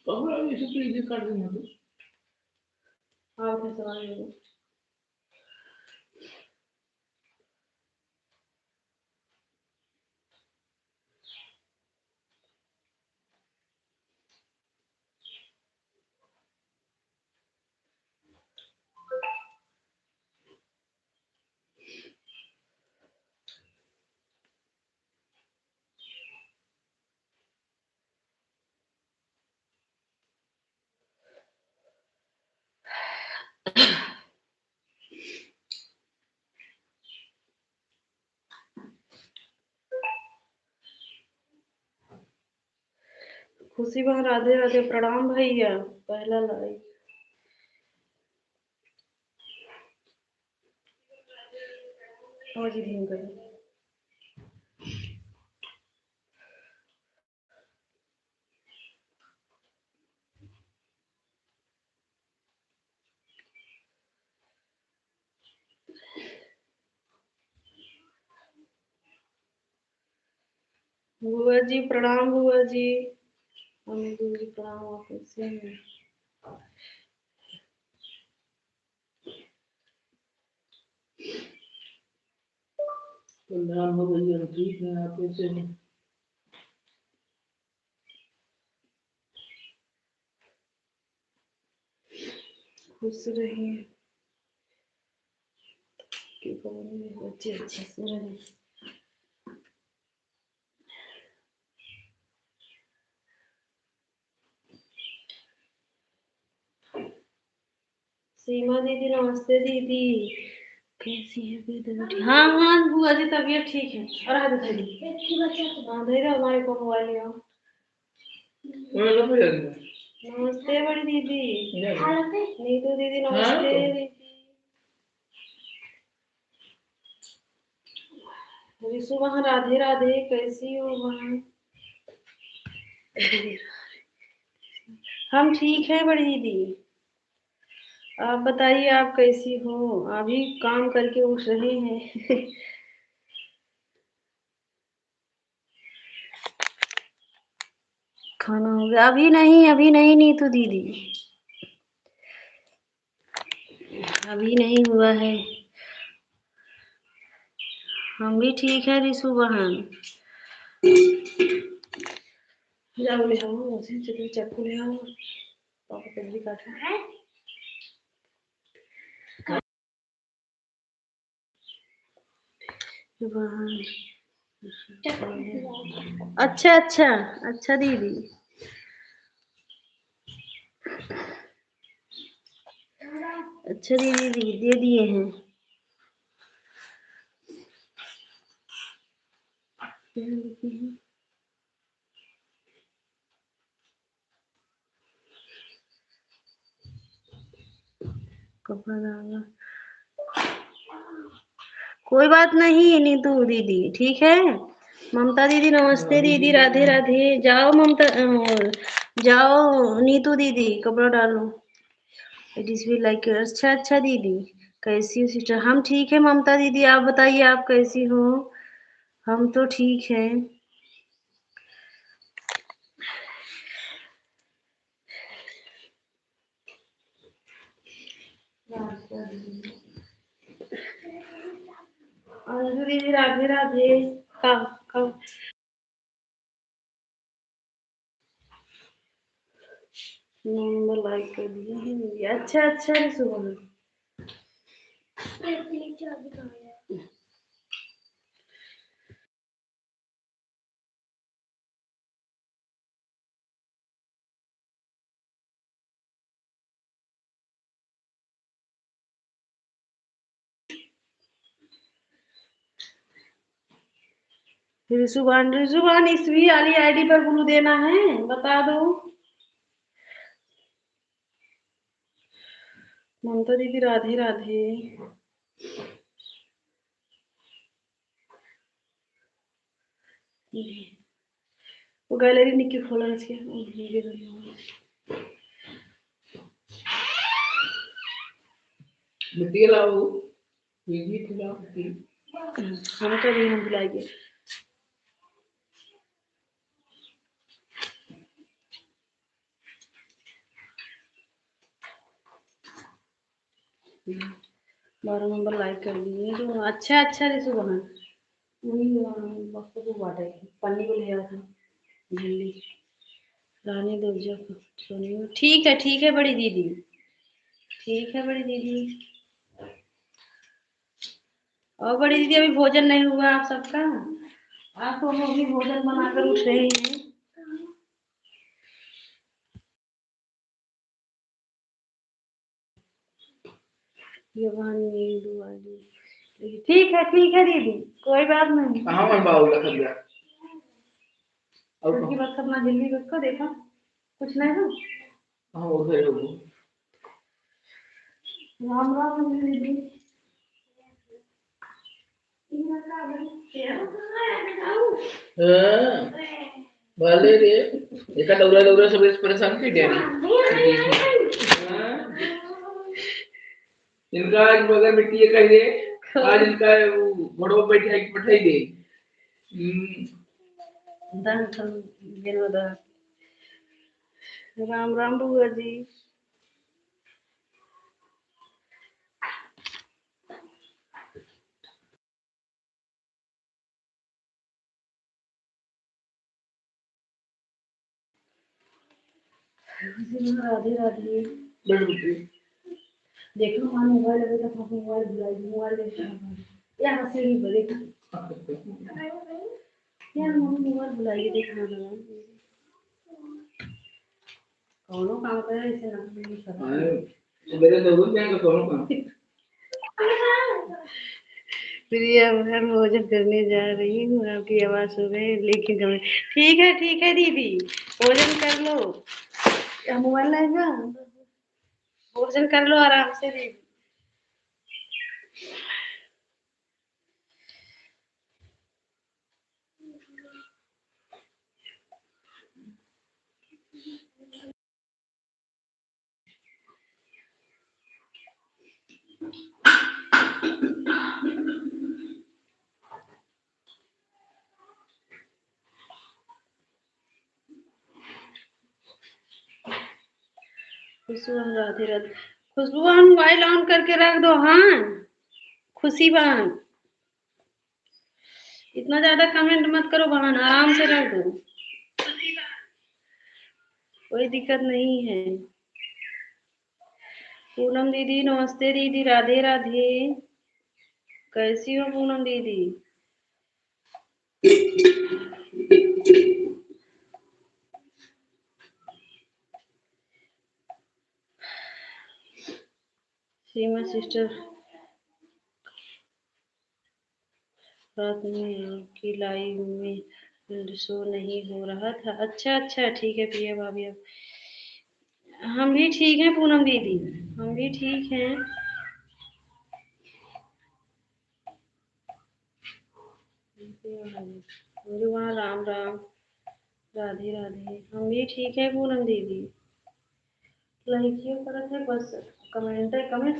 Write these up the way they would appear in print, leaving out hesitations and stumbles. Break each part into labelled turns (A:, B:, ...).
A: कपड़ा ऐसे तो इधर काट देना तो
B: आप कैसे बनाएंगे? खुशी बहन राधे राधे, प्रणाम भैया। पहला लाइक। और जी धीम करो। बुआ जी प्रणाम, बुआ जी। मम्मी बुआ जी प्रणाम। आप कैसे हैं?
A: कल्याण हो गई है, ठीक है। आप कैसे हैं?
B: खुश रहिए कि बच्चे अच्छे से रहे। सीमा दीदी नमस्ते दीदी, कैसी है बेटी? हाँ हाँ बुआ जी तबीयत ठीक है। और हाथ धरी हाँ धरी हमारे को मोबाइल लिया। नमस्ते बड़ी दीदी। नीतू दीदी नमस्ते दीदी। रिशु वहाँ राधे राधे, कैसी हो वहाँ? हम ठीक है बड़ी दीदी। आप बताइए आप कैसी हो? अभी काम करके उठ रहे हैं। खाना हो गया? अभी नहीं नीतू दीदी, अभी नहीं हुआ है। हम भी ठीक है रिशु बहन। जाओ ले आओ, चलिए चाकू ले आओ, पापा सब्जी काटना है। अच्छा अच्छा अच्छा दीदी। अच्छा दीदी दे दिए हैं। कपड़ा डालना, कोई बात नहीं नीतू दीदी, ठीक है। ममता दीदी नमस्ते दीदी, राधे राधे। जाओ ममता जाओ नीतू दीदी कपड़ा डालो। इट इज भी लाइक अच्छा अच्छा दीदी, कैसी हो सिस्टर? हम ठीक है ममता दीदी, आप बताइए आप कैसी हो? हम तो ठीक है। अंजू दीदी राधे राधे। कब कब नंबर लाइक कर दिए हैं। अच्छा अच्छा सुबह रिजुबान इसवी वाली आईडी पर ब्लू देना है, बता दो। ममता दीदी राधे राधे। वो गैलरी निक्की खोला इसके
A: मिट्टी लाओ, ये भी खिलाओ।
B: हम तो नहीं, हम बुलाएंगे। 12 नंबर लाइक कर दिए तो अच्छा अच्छा रिसु बहन वही वक्त को बांटे पन्नी को ले आया था झिल्ली रानी दुर्जा को सुनिए ठीक है बड़ी दीदी ठीक है बड़ी दीदी और बड़ी दीदी अभी भोजन नहीं हुआ आप सबका आप तो अभी भोजन बनाकर उठ रहे हैं ये नींद वाली ठीक है दीदी कोई बात नहीं
A: कहाँ मैं बाउल रख दिया और
B: उनकी बस अपना झिल्ली रखो देखा कुछ नहीं ना
A: हाँ उधर है वो
B: राम राम दीदी
A: हाँ भले रे एका दौरा दौरा सब परेशान की डैडी इनका आज बगैर मिट्टी ये कह दे आज इनका घोड़ों पे बैठाई पठाई दे
B: राम राम बुआ जी राधे राधे देखो हाँ मोबाइल अभी तक मोबाइल बुलाई मोबाइल यहाँ से ही बड़े यार मम्मी मोबाइल बुलाइए देखना लगा कौनो काम करे ऐसे ना नहीं कर
A: मेरे दोनों क्या का कौन काम
B: प्रिया बहन भोजन करने जा रही हूँ आपकी आवाज सुन रहे हैं लेकिन कमेंट ठीक है दीदी भोजन कर लो या मोबाइल लाएगा भोजन कर लो आराम से दीदी खुशबू राधे राधे खुशबू बहन मोबाइल ऑन करके रख दो हाँ खुशी बहन इतना ज्यादा कमेंट मत करो बहन आराम से रख दो कोई दिक्कत नहीं है पूनम दीदी नमस्ते दीदी राधे राधे कैसी हो पूनम दीदी सीमा सिस्टर रात में आपकी लाइव में शो नहीं हो रहा था अच्छा ठीक है प्रिया भाभी हम भी ठीक हैं पूनम दीदी हम भी ठीक हैं वहाँ राम राम राधे राधे हम भी ठीक है पूनम दीदी लड़कियों पर है बस कमेंट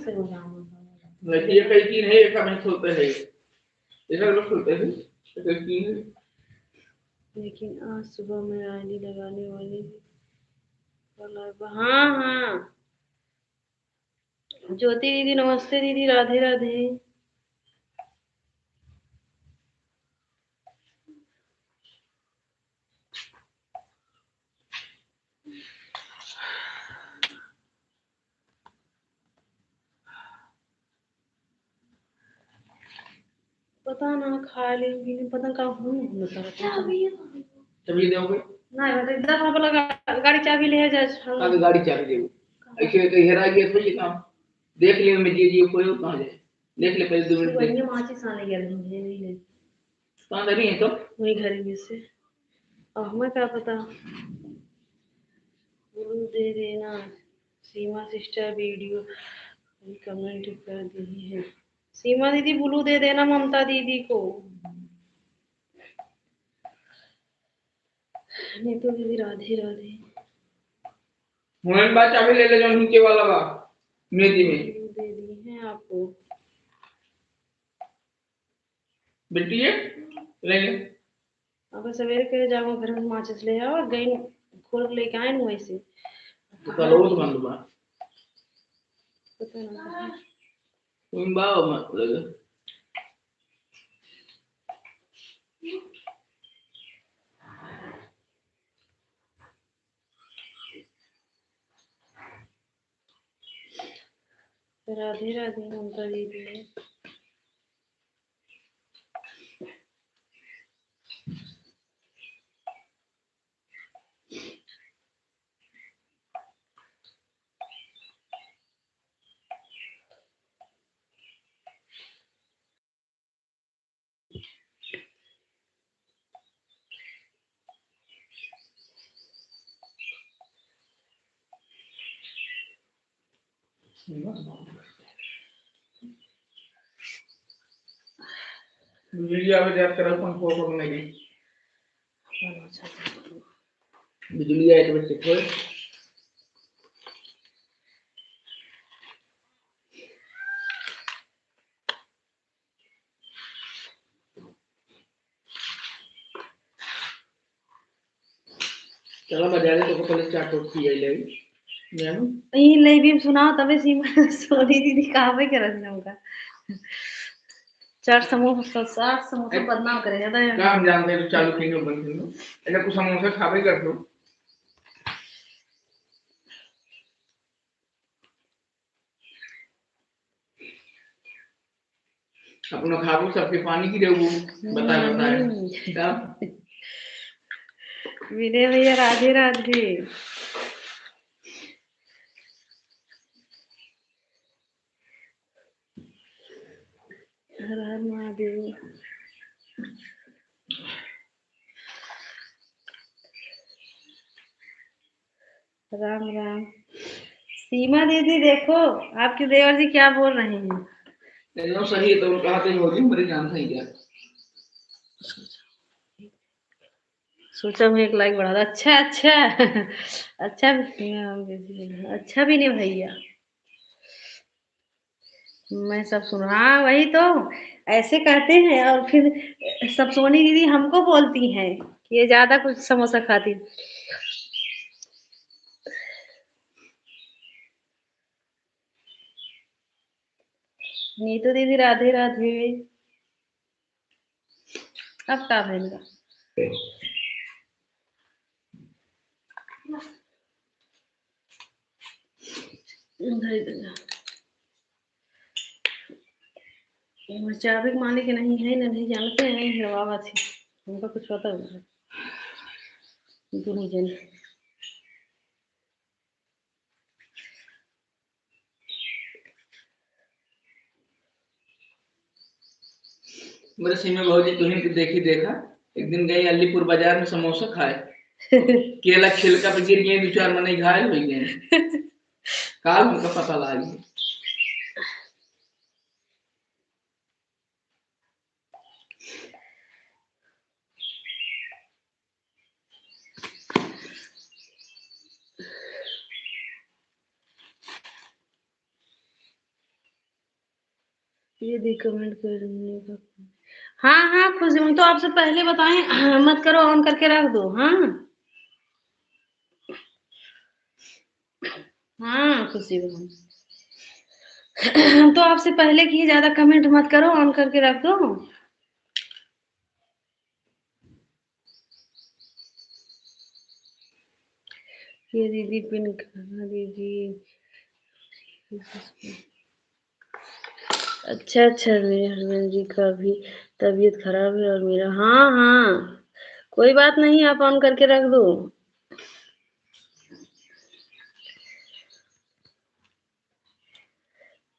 B: से हो जाऊंगा
A: लड़कियां कई की नहीं एक कमेंट होता है इधर लोग होते हैं
B: लेकिन आज सुबह में आईडी लगाने वाली हाँ ज्योति दीदी नमस्ते दीदी राधे राधे पता ना खा लेंगी पता कहाँ हूँ
A: चाबी दोगे
B: ना इधर वहाँ पर गाड़ी चाबी ले जा
A: आगे गाड़ी चाबी दे ऐसे कहीं हेरा गया थोड़ी काम देख ले मैं जी कोई कहां जाए देख ले पहले 2 मिनट
B: वही माचिस आने गया मुझे नहीं ले
A: कहां रही है तो
B: वही घर में से अब हमें क्या पता बोल दे देना सीमा सिस्टर वीडियो कमेंट कर दी है सीमा दीदी ब्लू दे देना ममता दीदी को नीतू दीदी राधे राधे
A: मोहन बात चाबी ले ले जो नीचे वाला बा मेदी में
B: दे दी है आपको
A: बेटी है लेंगे
B: अगर सवेरे के जाओ घर में माचिस ले आओ गई खोल लेके आए वैसे
A: तो कल वो तो बंद बा
B: पता ना
A: तुम बाओ मत लगे।
B: राधे राधे ममता दीदी।
A: बिजली आवे याद करो पंखो को नहीं बिजली आए तो बच्चे कोई चलो बजा दे तो पहले स्टार्ट होती है ले जानो
B: यही ले भी सुनाओ तबे सीमा सोनी दीदी कहाँ पे कर रहे होगा। चार समोसा 60 समोसा बदनाम करे ज्यादा
A: क्या हम जानते हैं तो चालू करेंगे बंद करेंगे ऐसा कुछ समोसा खा भी कर दो अपना खाबू सबके पानी की देवो बता
B: विनय भैया राधे राधे। हर हर महादेव। राम राम। सीमा दीदी देखो आपके देवर जी क्या बोल रहे हैं।
A: एकदम सही है तो कहा तो होगी मेरी जान सही क्या
B: सोचा मैं एक लाइक बढ़ा था। अच्छा अच्छा अच्छा अच्छा भी नहीं भैया मैं सब सुन हाँ वही तो ऐसे कहते हैं और फिर सब सोनी दीदी हमको बोलती हैं कि ये ज्यादा कुछ समोसा खाती। नीतू दीदी राधे राधे। अब का भेलगा चाबी के मालिक नहीं है ना नहीं जानते हैं हवा थी उनका कुछ पता है नहीं जाने।
A: मेरे सिंह में भौजी तुम्हें देखी देखा एक दिन गई अलीपुर बाजार में समोसा खाए केला छिलका पे गिर गए दो चार मने घायल हो गए काल उनका पता लगा
B: ये भी कमेंट करने का हाँ हाँ खुशी हम तो आपसे पहले बताएं मत करो ऑन करके रख दो। हाँ हाँ खुशी बहन तो आपसे पहले की ज्यादा कमेंट मत करो ऑन करके रख दो। ये दीदी पिन करा दीजिए। अच्छा अच्छा मेरे हस्बैंड जी का भी तबीयत खराब है और मेरा हाँ हाँ कोई बात नहीं आप ऑन करके रख दो।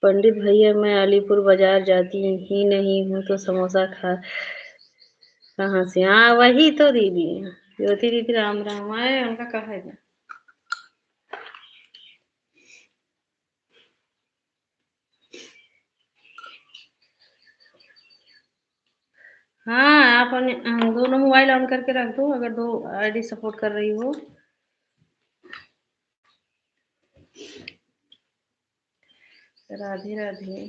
B: पंडित भैया मैं अलीपुर बाजार जाती ही नहीं हूँ तो समोसा खा कहाँ से। हाँ वही तो दीदी ज्योति दीदी राम राम आए उनका कहा है। हाँ आप दोनों मोबाइल ऑन करके रख दो अगर दो आईडी सपोर्ट कर रही हो। राधे राधे।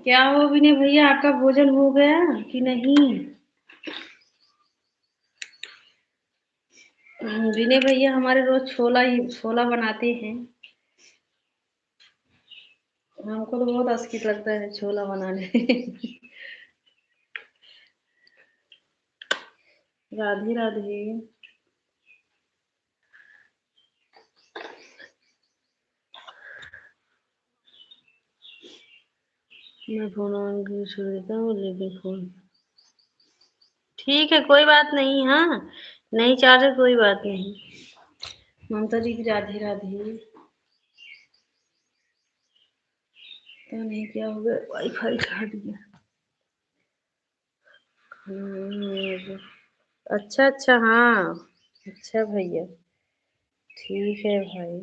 B: क्या हो विनय भैया, आपका भोजन हो गया कि नहीं? विनय भैया हमारे रोज छोला बनाते हैं। हमको तो बहुत आस्कित लगता है छोला बनाने। राधे राधे। मैं फोन ऑन छोड़ देता हूँ, लेकिन फोन ठीक है, कोई बात नहीं। हाँ, नहीं चार्जर, कोई बात नहीं। ममता दीदी राधे राधे। तो नहीं क्या हो गया, वाईफाई हट गया। अच्छा अच्छा, हाँ अच्छा भैया, ठीक है भाई।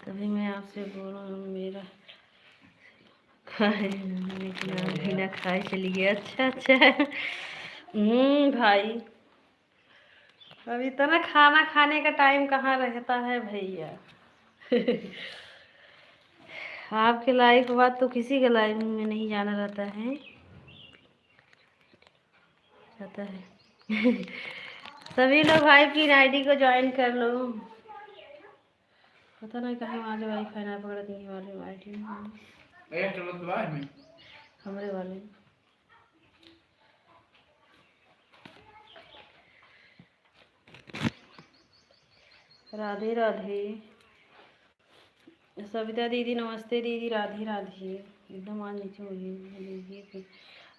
B: तभी मैं आपसे बोल रहा हूँ, मेरा खाए बिना खाए चली गई। अच्छा अच्छा। भाई, अभी तो ना खाना खाने का टाइम कहाँ रहता है भैया। आपके लाइफ बात तो किसी के लाइफ में नहीं जाना रहता है। सभी लोग भाई की आईडी को ज्वाइन कर लो। पता नहीं कहाँ आज वाईफाई ना पकड़ दी वाले आईडी में, हमारे वाले। राधे राधे। सविता दीदी नमस्ते दीदी, राधे राधे। एकदम आज नीचे हो लीजिए फिर।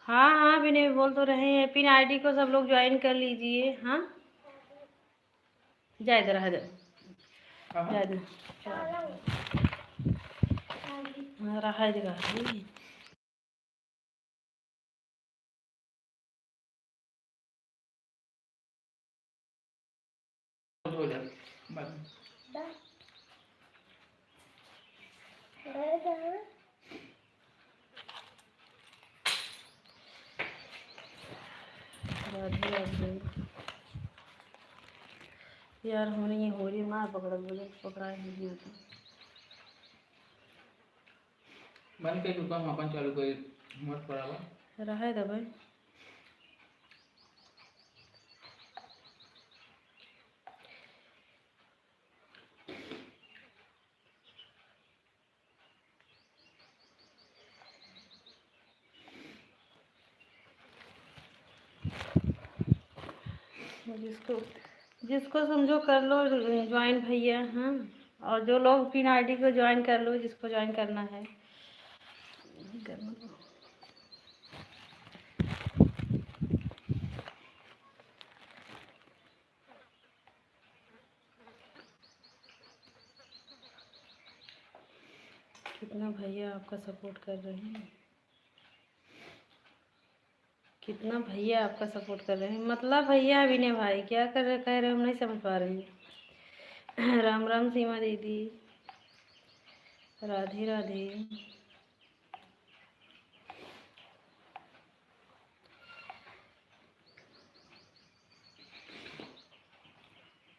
B: हाँ हाँ, विनय बोल तो रहे हैं, पिन आईडी को सब लोग ज्वाइन कर लीजिए। हाँ, जा इधर, आ इधर, जा इधर। हाँ, रहा इधर। राधे राधे। यार होनी हो रही, मार पकड़ बोले, पकड़ा नहीं आता।
A: मन के दुकान अपन चालू कर मत पड़ावा,
B: रहा दबाई। जिसको जिसको समझो कर लो ज्वाइन भैया। हाँ, और जो लोग पिन आईडी को ज्वाइन कर लो, जिसको ज्वाइन करना है कर लो। कितना भैया आपका सपोर्ट कर रहे हैं, कितना भैया आपका सपोर्ट कर रहे हैं। मतलब भैया विनय भाई क्या कर रहे, कह रहे हम नहीं समझ पा रहे हैं। राम राम सीमा दीदी, Radhe Radhe.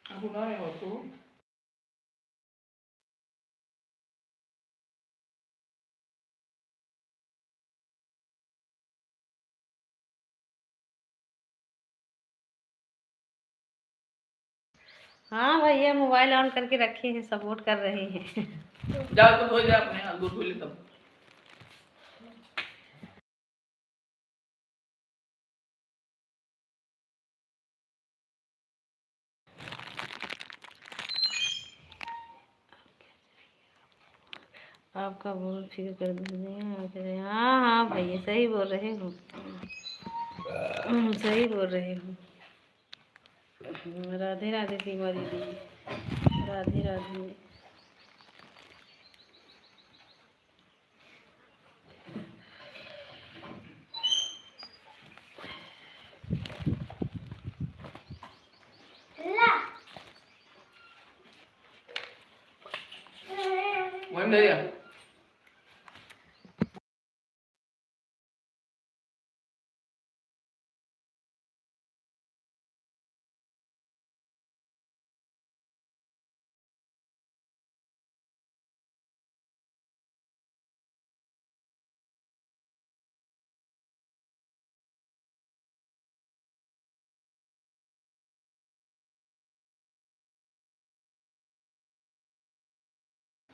A: aku nanya waktu
B: हाँ भैया, मोबाइल ऑन करके रखे हैं, सपोर्ट कर रहे हैं।
A: जाओ तो हो जाए अपने हाथ दूध पी ले तब।
B: आपका बहुत फिक्र कर दीजिए। हाँ हाँ भैया, सही बोल रहे हो, सही बोल रहे हो। राधे राधे सीमा दीदी, राधे राधे।
A: बंद है या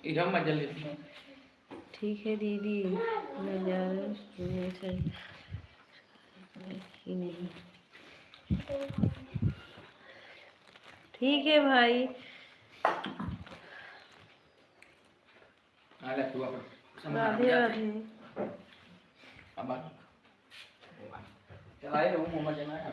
A: इधर मजा लेती हूँ।
B: ठीक है दीदी, नज़ारा कि नहीं। ठीक है भाई।
A: आ ले तू अपन
B: राधे राधे।
A: अब चलाए रहूँ मोमा जना है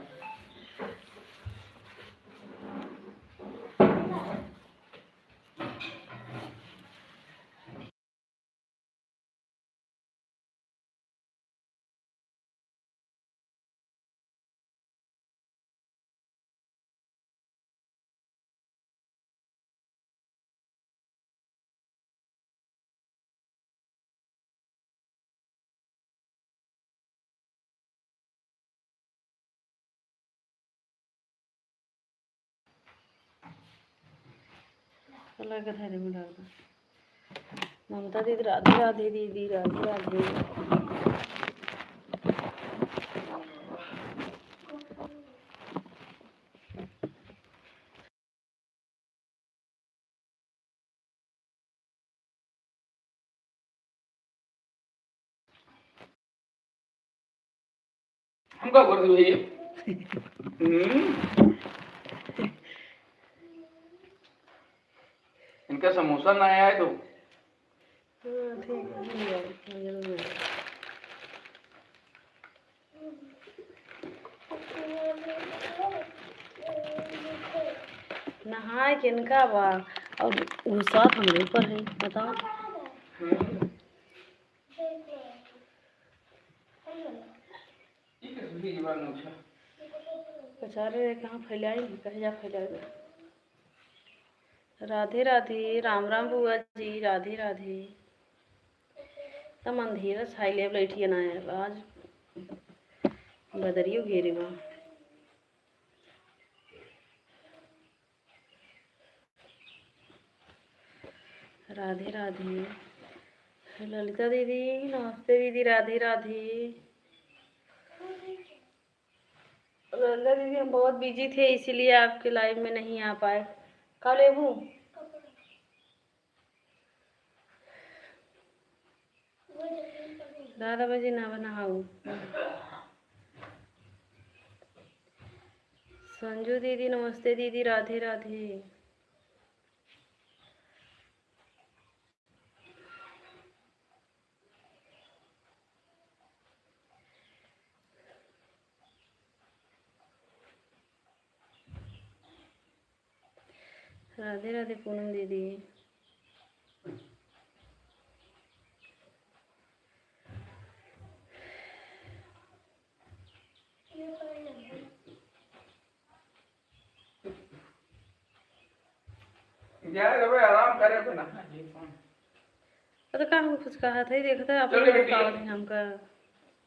B: चलो एक थाली में डाल दो। ममता दीदी राधे राधे, दीदी राधे राधे।
A: हम क्या कर दो ये इनका समोसा ना आया है तो
B: ठीक है। नहाए किनका बा और गुस्सा हमरे ऊपर है, बताओ। बेचारे कहाँ फैलाएंगे, कहीं जा फैलाएंगे। राधे राधे, राम राम बुआ जी, राधे राधे। तम अंधेरा छाई ले बैठी ना है आज, बदरियो घेरे बा। राधे राधे। ललिता दीदी नमस्ते, दीदी राधे राधे। ललिता दीदी हम बहुत बिजी थे इसीलिए आपके लाइव में नहीं आ पाए। कल लेबू 11 बजे ना बनाऊ। संजू दीदी नमस्ते, दीदी राधे राधे। राधे राधे पूनम दीदी।
A: आराम करे अपना
B: तो का हम कुछ कहा था, देखा था
A: चलो
B: अपने
A: बेटी।
B: काम हमका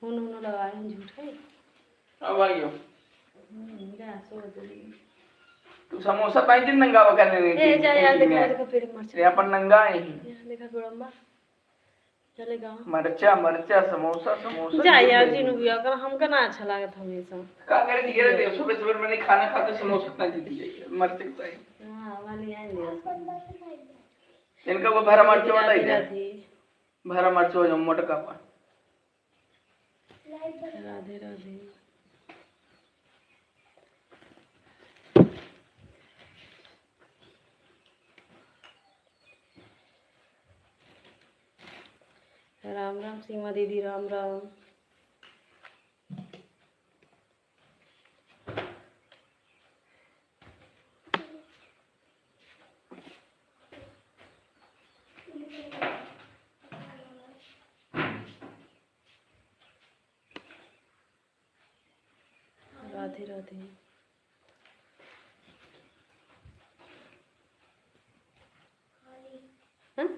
B: हुन लगाए हैं झूठ है।
A: अब आइयो
B: सो दे
A: तू समोसा पाई दिन नंगा करने नहीं
B: ए जा यार, देखा देखा पेड़
A: ये
B: मरचा
A: अपन नंगा है
B: यार, देखा गोड़म्बा चलेगा।
A: मरचा मरचा समोसा समोसा
B: जा यार जी नु बिया कर, हमका ना अच्छा लागत हमेशा।
A: का करे दिए रे सुबह सुबह मैंने खाना खाते समोसा खा दी है मरचे चाहिए।
B: हां वाली आई दिया
A: इनका वो भरा मरचा होता
B: राधे
A: है
B: राधे।
A: भरा मरचा हो जो मोटका पा
B: राधे राधे। राम राम सीमा दीदी, राम राम। राधे राधे। हाँ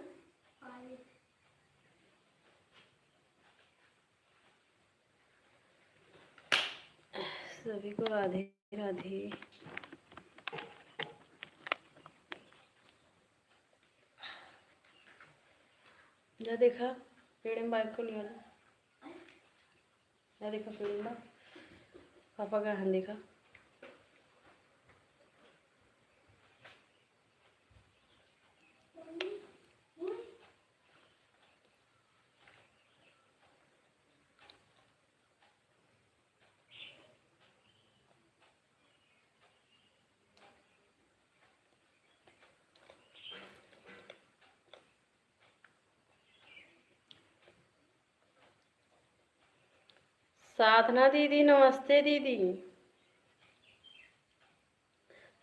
B: सभी को राधे राधे। जा देखा पेड़ में बाइक को लिया जा देखा पेड़ में पापा का हाथ देखा। साधना दीदी नमस्ते दीदी।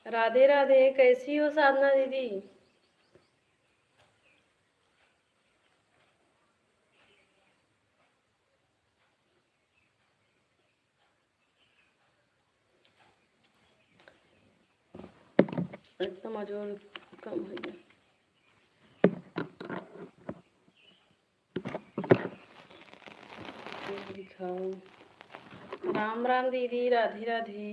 B: राधे राधे, कैसी हो साधना दीदी? एकदम अजोर कम हो गया। दिखाओ। राम राम दीदी, राधे राधे।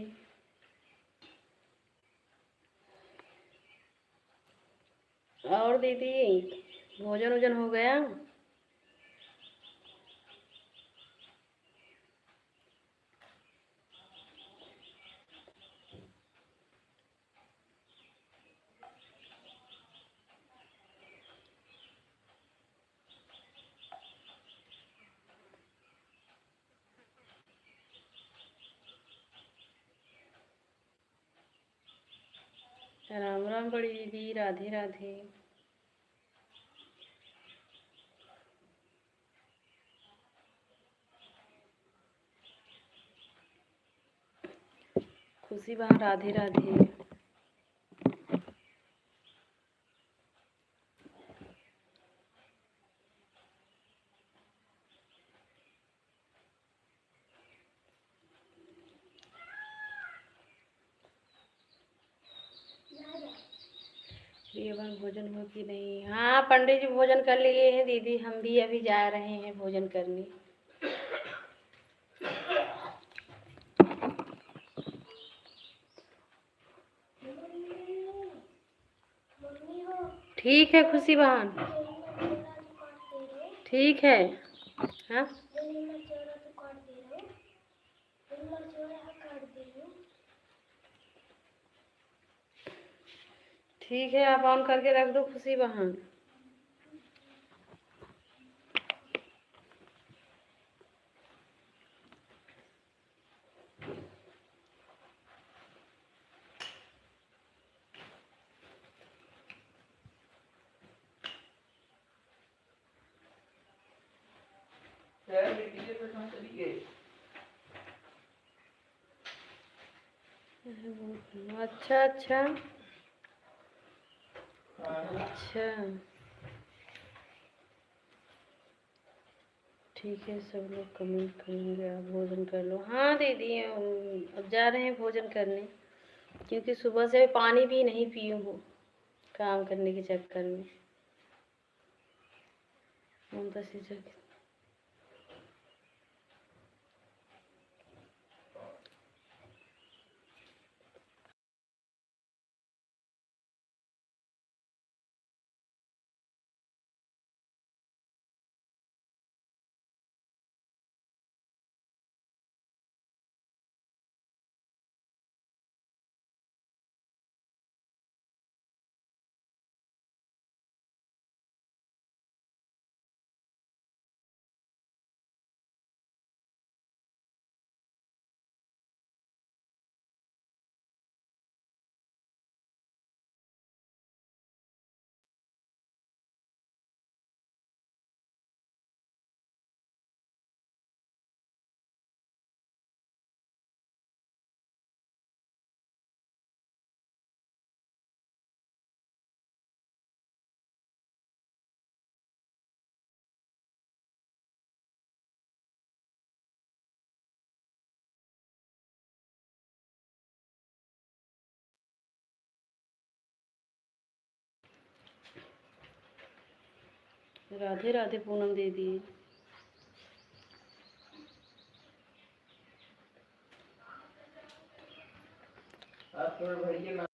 B: और दीदी भोजन वोजन हो गया? राम राम बड़ी दीदी, राधे राधे। खुशी बहन राधे राधे। प्रियवन भोजन हो कि नहीं? हाँ पंडित जी भोजन कर लिए हैं दीदी, हम भी अभी जा रहे हैं भोजन करने। ठीक है खुशी बहन, ठीक है। हाँ ठीक है, आप ऑन करके रख दो खुशी बहन। अच्छा अच्छा अच्छा, ठीक है। सब लोग कमेंट करेंगे, आप भोजन कर लो। हाँ दीदी अब जा रहे हैं भोजन करने, क्योंकि सुबह से पानी भी नहीं पी हूँ काम करने के चक्कर में। ममता से जाके राधे राधे पूनम दीदी।
A: आज तुम्हें भैया ना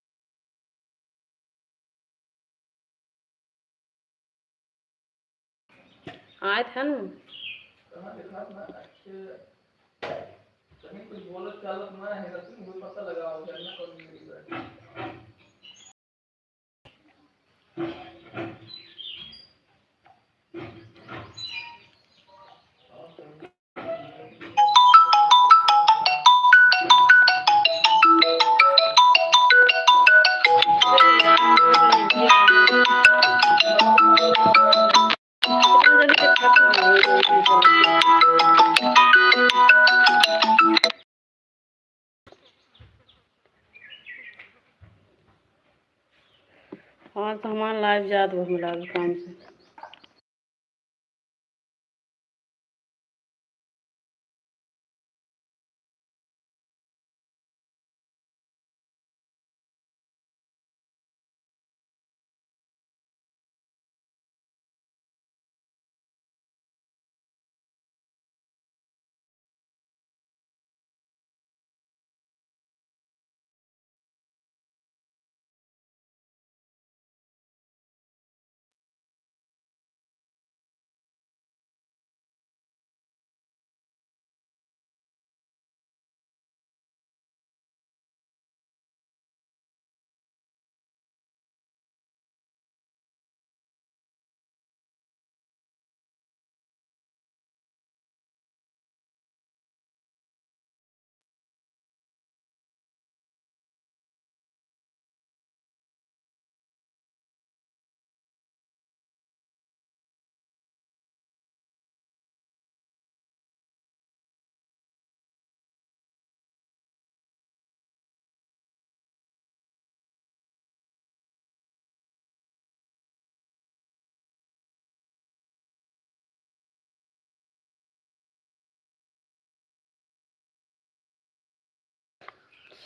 B: आए थे न।
A: कहाँ देखा ना अच्छे कहीं कुछ बोलत चालत ना है, तुम पता लगाओ ना कौन मिली बात।
B: और तो हमारा लाइव जात वो मिला काम से।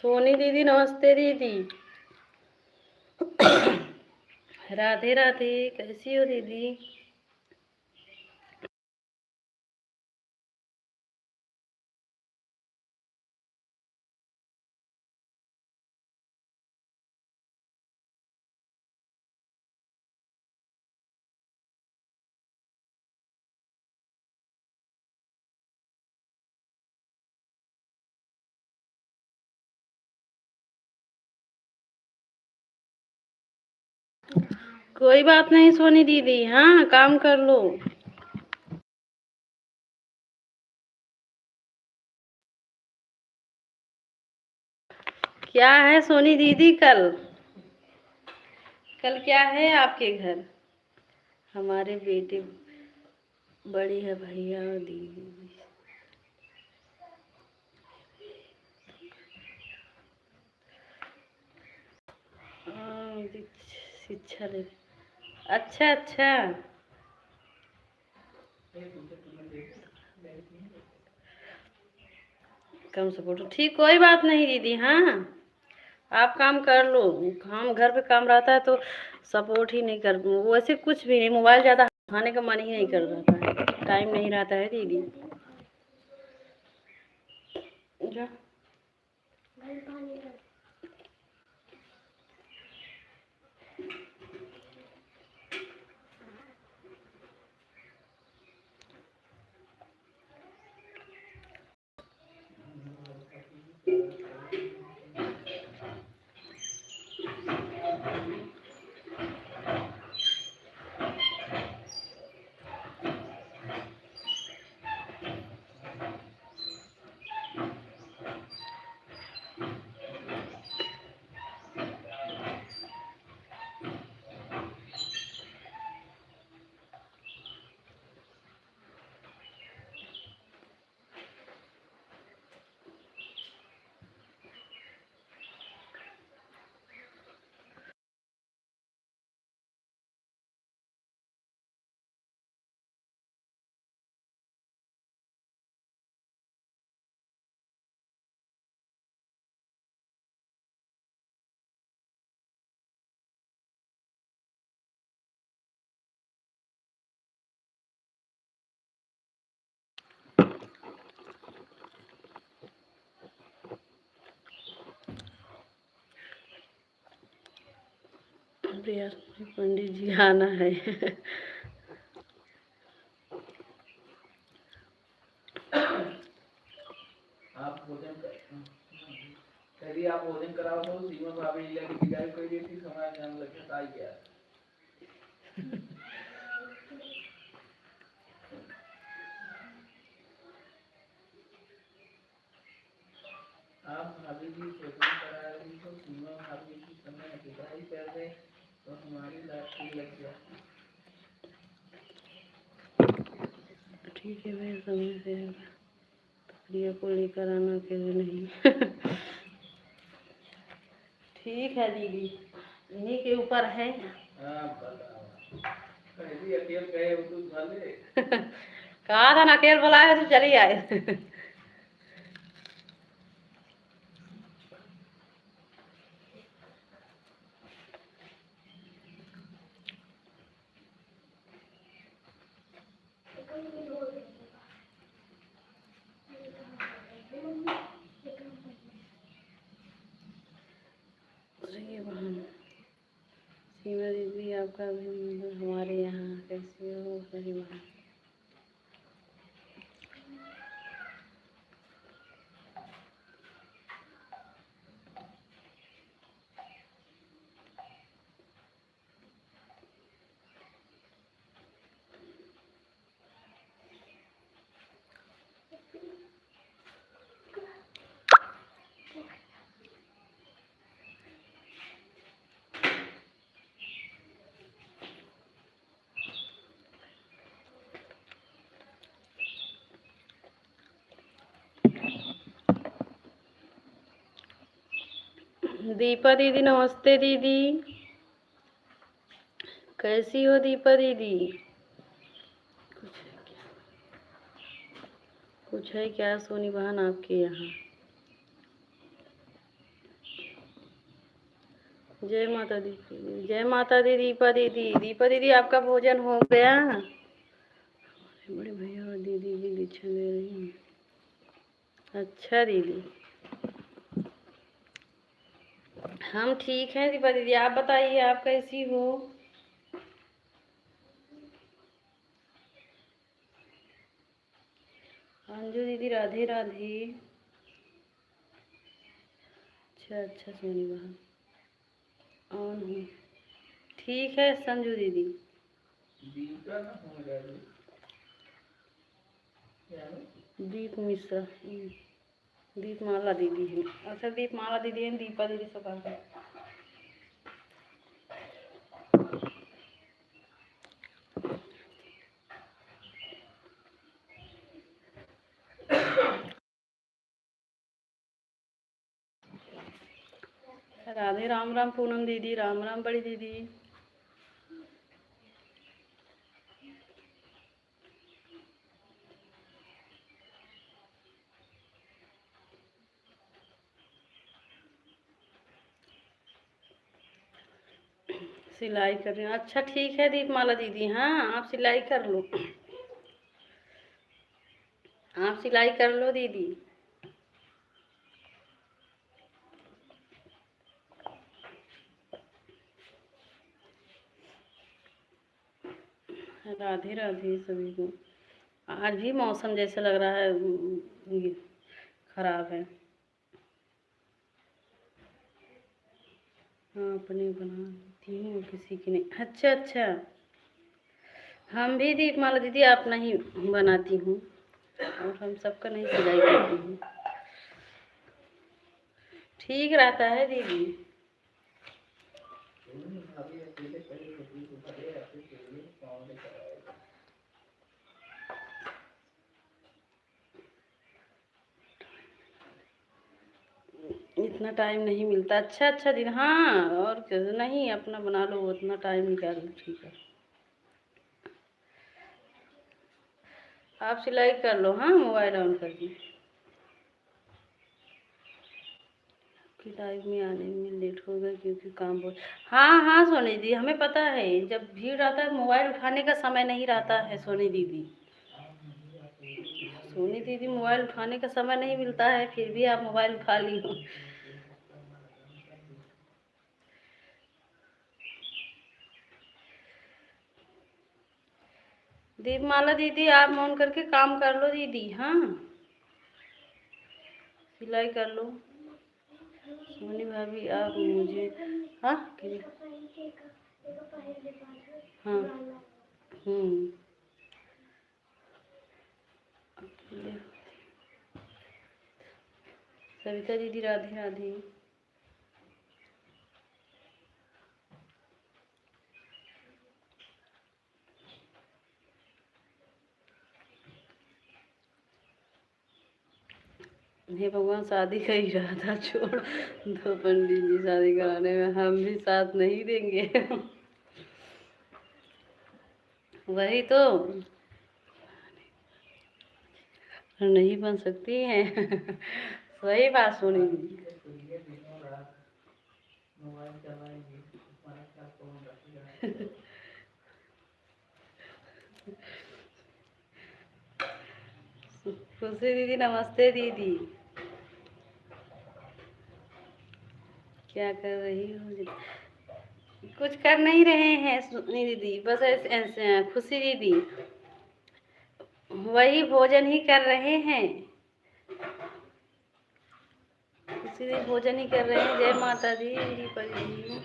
B: सोनी दीदी नमस्ते दीदी। राधे राधे, कैसी हो दीदी? कोई बात नहीं सोनी दीदी, हाँ काम कर लो। क्या है सोनी दीदी कल? कल क्या है आपके घर? हमारे बेटे बड़ी है भैया और दीदी। हाँ, शिक्षा ले। अच्छा अच्छा, कम सपोर्ट ठीक, कोई बात नहीं दीदी। हाँ आप काम कर लो, काम घर पे काम रहता है तो सपोर्ट ही नहीं कर, वैसे कुछ भी नहीं, मोबाइल ज़्यादा खाने का मन ही नहीं कर रहा है, टाइम नहीं रहता है दीदी। जा प्रिया पंडित जी आना है।
A: आप भोजन करिए, आप भोजन कराओ तो सीमा भाभी लगी बिगाड़ी कोई देती समय जान लगे ताई गया। आप भाभी जी भोजन करा रही तो सीमा भाभी की समय बिगाड़ी कर दे तो हमारी लाठी लग जाती।
B: ठीक है, मैं समय से प्रिया को लेकर आना अकेले नहीं। ठीक है दीदी, इन्हीं के ऊपर है।
A: हाँ बताओ, कहीं अकेले गए हो तो झाले।
B: कहा था ना अकेले बुलाए तो चली आए। सीमा दीदी आपका भी हमारे यहाँ कैसे हो? सही बात। दीपा दीदी नमस्ते दीदी, कैसी हो दीपा दीदी? कुछ है क्या सोनी बहन आपके यहाँ? जय माता दी, जय माता दी दीपा दीदी। दीपा दीदी आपका भोजन हो गया? बड़े भैया और दीदी भी दीक्षा दे रही हूँ। अच्छा दीदी, हम ठीक हैं दीपा दीदी, आप बताइए आप कैसी हो? अंजू दीदी राधे राधे। अच्छा अच्छा सोनी बहन ऑन हूँ। ठीक है संजू दीदी। दीप मिश्रा, दीप माला दीदी है। अच्छा दीप माला दीदी है, दीपा दीदी से बात है। राधे राम राम पूनम दीदी, राम राम बड़ी दीदी। सिलाई कर रही हूँ। अच्छा ठीक है दीपमाला दीदी, हाँ आप सिलाई कर लो, आप सिलाई कर लो दीदी। राधे राधे सभी को। आज भी मौसम जैसे लग रहा है ये खराब है। हाँ अपने बना लेती हूँ, किसी की नहीं। अच्छा अच्छा, हम भी दीपमाला दीदी आप नहीं बनाती हूँ और हम सबका नहीं सिलाई करती हूँ। ठीक रहता है दीदी। इतना टाइम नहीं मिलता। अच्छा अच्छा दिन, हाँ और क्या, नहीं अपना बना लो, उतना टाइम निकाल लो। ठीक है आप सिलाई कर लो, हाँ मोबाइल ऑन कर दी। कि लाइव में आने में लेट हो गया क्योंकि काम बहुत। हाँ हाँ सोनी दीदी हमें पता है, जब भीड़ आता है मोबाइल उठाने का समय नहीं रहता है सोनी दीदी। सोनी दीदी मोबाइल उठाने का समय नहीं मिलता है, फिर भी आप मोबाइल उठा ली हो। दीपमाला दीदी आप मौन करके काम कर लो दीदी। हाँ, सिलाई कर लो। सोनी भाभी आप मुझे हाँ हाँ सविता दीदी राधे राधे। हे भगवान, शादी का इरादा छोड़ दो पंडित जी, शादी कराने में हम भी साथ नहीं देंगे। वही तो, नहीं बन सकती है। वही बात सुनी। खुशी दीदी नमस्ते दीदी, क्या कर रही हो? कुछ कर नहीं रहे हैं सुनी दीदी, बस ऐसे खुशी दीदी वही भोजन ही कर रहे हैं। खुशी दीदी भोजन ही कर रहे हैं। जय माता दी परी जी।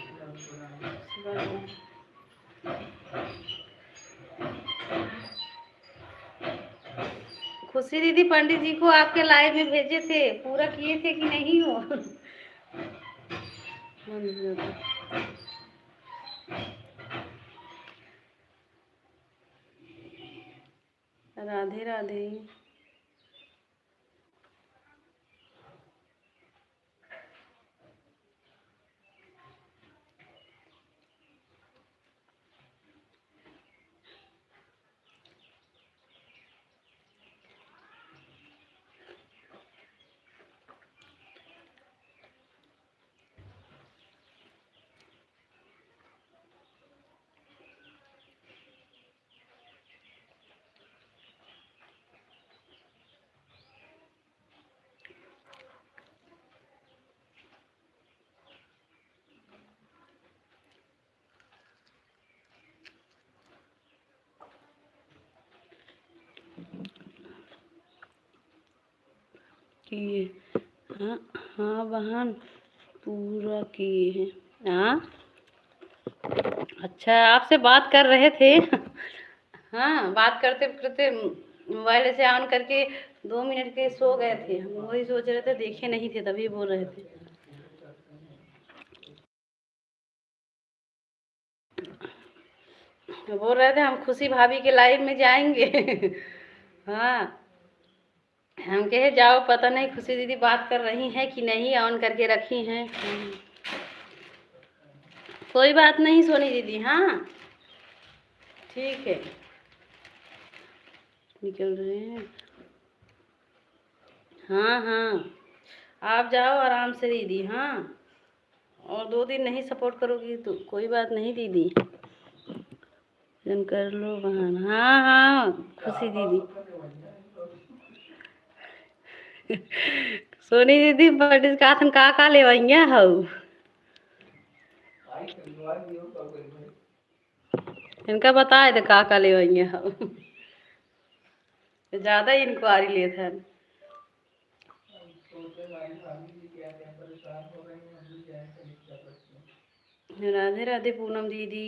B: खुशी दीदी पंडित जी को आपके लाइव में भेजे थे, पूरा किए थे कि नहीं हो? राधे राधे। किए हाँ हाँ बहन, पूरा किए हैं। हाँ अच्छा, आपसे बात कर रहे थे। हाँ, बात करते करते मोबाइल ऐसे ऑन करके 2 मिनट के सो गए थे। हम वही सोच रहे थे, देखे नहीं थे, तभी बोल रहे थे। बोल रहे थे हम खुशी भाभी के लाइव में जाएंगे। हाँ, हम कहे जाओ, पता नहीं खुशी दीदी बात कर रही हैं कि नहीं, ऑन करके रखी हैं। कोई बात नहीं सोनी दीदी। हाँ ठीक है, निकल रहे हैं। हाँ हाँ, आप जाओ आराम से दीदी। हाँ, और 2 दिन नहीं सपोर्ट करोगी तो कोई बात नहीं दीदी, जन कर लो बहन। हाँ हाँ खुशी दीदी। सोनी दीदी बड़ी का लेवैया हऊ, इनका बताए दे का लेवैया हऊ। ज्यादा इंक्वायरी लेत है। राधे राधे पूनम दीदी।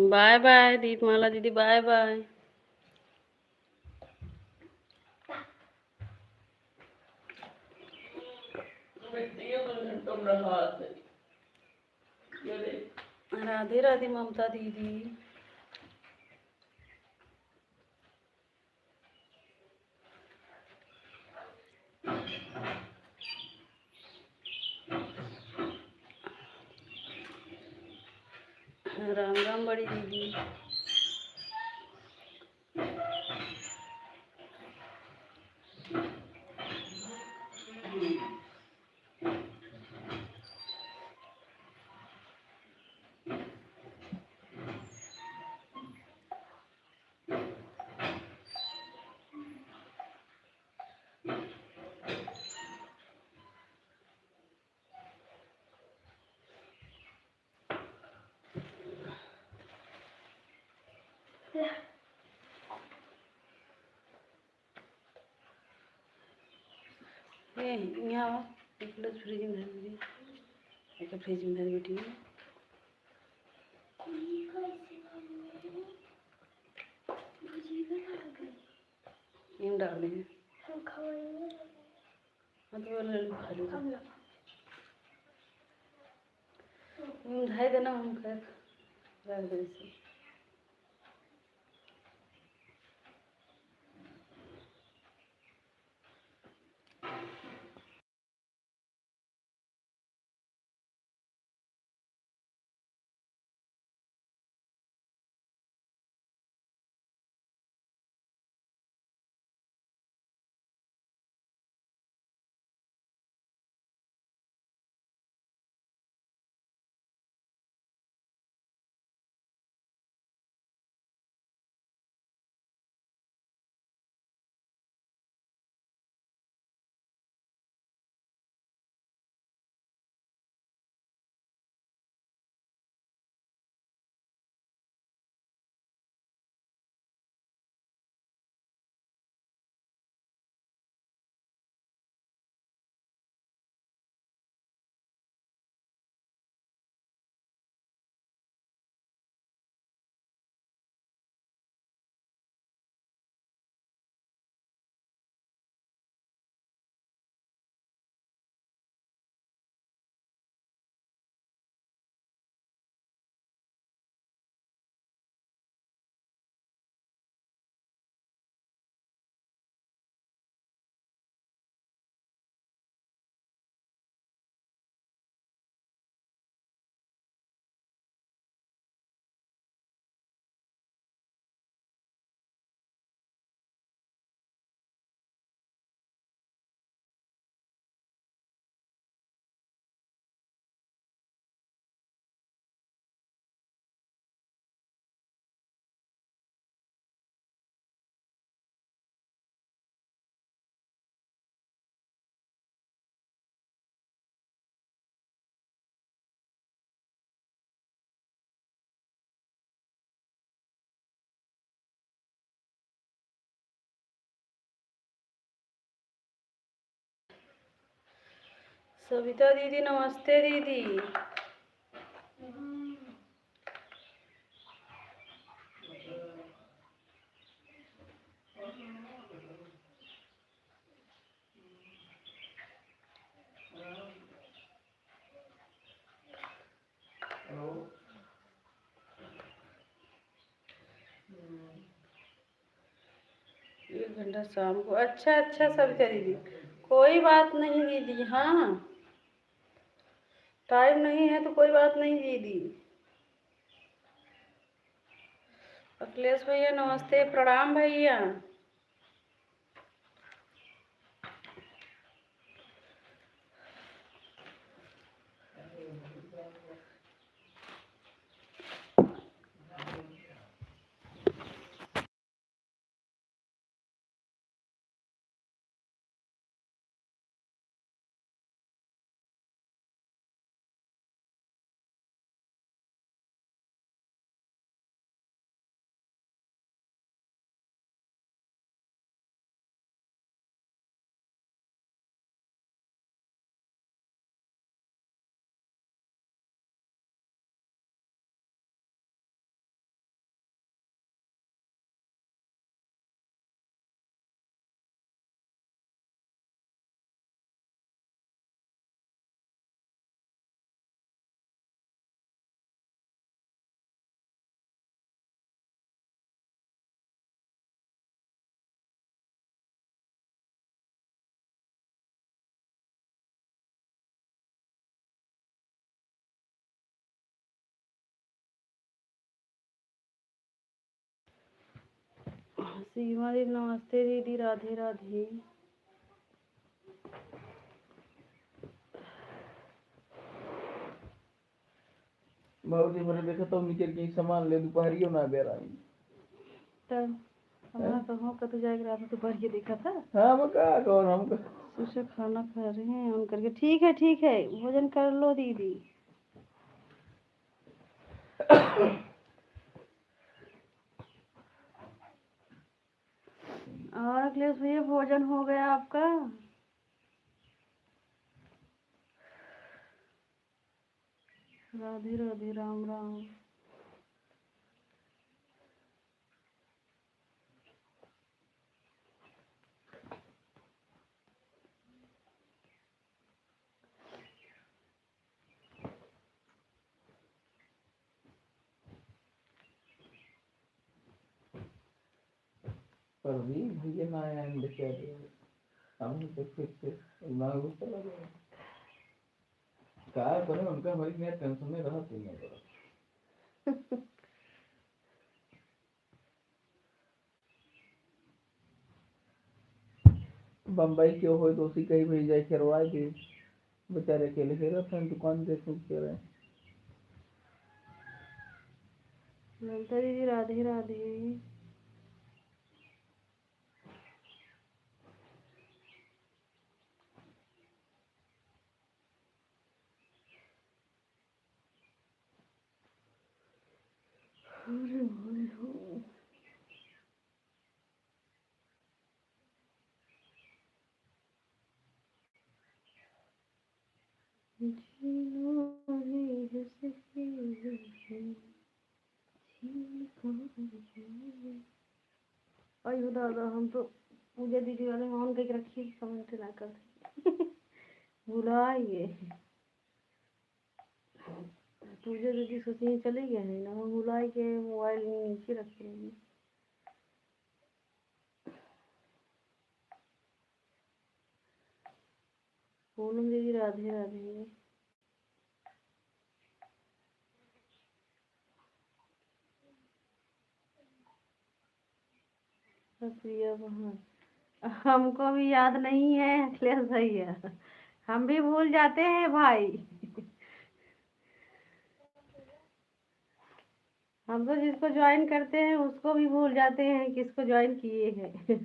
B: बाय बाय दीपमाला दीदी, बाय बाय। राधे राधे ममता दीदी। राम राम बड़ी दीदी। ये यहाँ एक प्लस फ्रिज में धर दीजिए, एक फ्रिज में धर बेटी इन डाल देंगे। हाँ तो ले लो, खा लो। ढाई देना हम कर रख दे इसे। सविता दीदी नमस्ते दीदी। एक घंटा शाम को, अच्छा अच्छा सविता दीदी, कोई बात नहीं दीदी। हाँ टाइम नहीं है तो कोई बात नहीं दीदी। अखिलेश भैया नमस्ते, प्रणाम भैया। सीमा दीदी नमस्ते दीदी, राधे राधे।
A: बाबूजी मैंने देखा तो नीचे कहीं सामान ले दोपहरियों ना बेर आई
B: तब हमारा तो हो कत जाएगा, रात में दोपहर के देखा था।
A: हाँ मैं कहा कौन हम
B: सुबह खाना खा रहे हैं ऑन करके। ठीक है भोजन कर लो दीदी। और अखिलेश भैया भोजन हो गया आपका? राधे राधे, राम राम।
A: पर भी भैया ना आया हम बेचारे हम तो फिर से ना वो चला गया क्या करें उनका हमारी नया टेंशन में रहा तो नहीं रहा बम्बई क्यों हो तो उसी कहीं भेज जाए करवा दे बेचारे अकेले से रहते हैं दुकान देखने के रहे
B: ममता दीदी राधे राधे। अयो दादा, हम तो पूजा दीदी वाले में ऑन करके रखी, कमेंट ना कर। भुला गए। पूजा दीदी सोचिए चले गए हैं ना, हम भुला के मोबाइल नीचे रखे हैं। पूनम दीदी राधे राधे। प्रिया बहन, हमको भी याद नहीं है अखिलेश भैया, हम भी भूल जाते हैं भाई। हम तो जिसको ज्वाइन करते हैं उसको भी भूल जाते हैं किसको ज्वाइन किए हैं।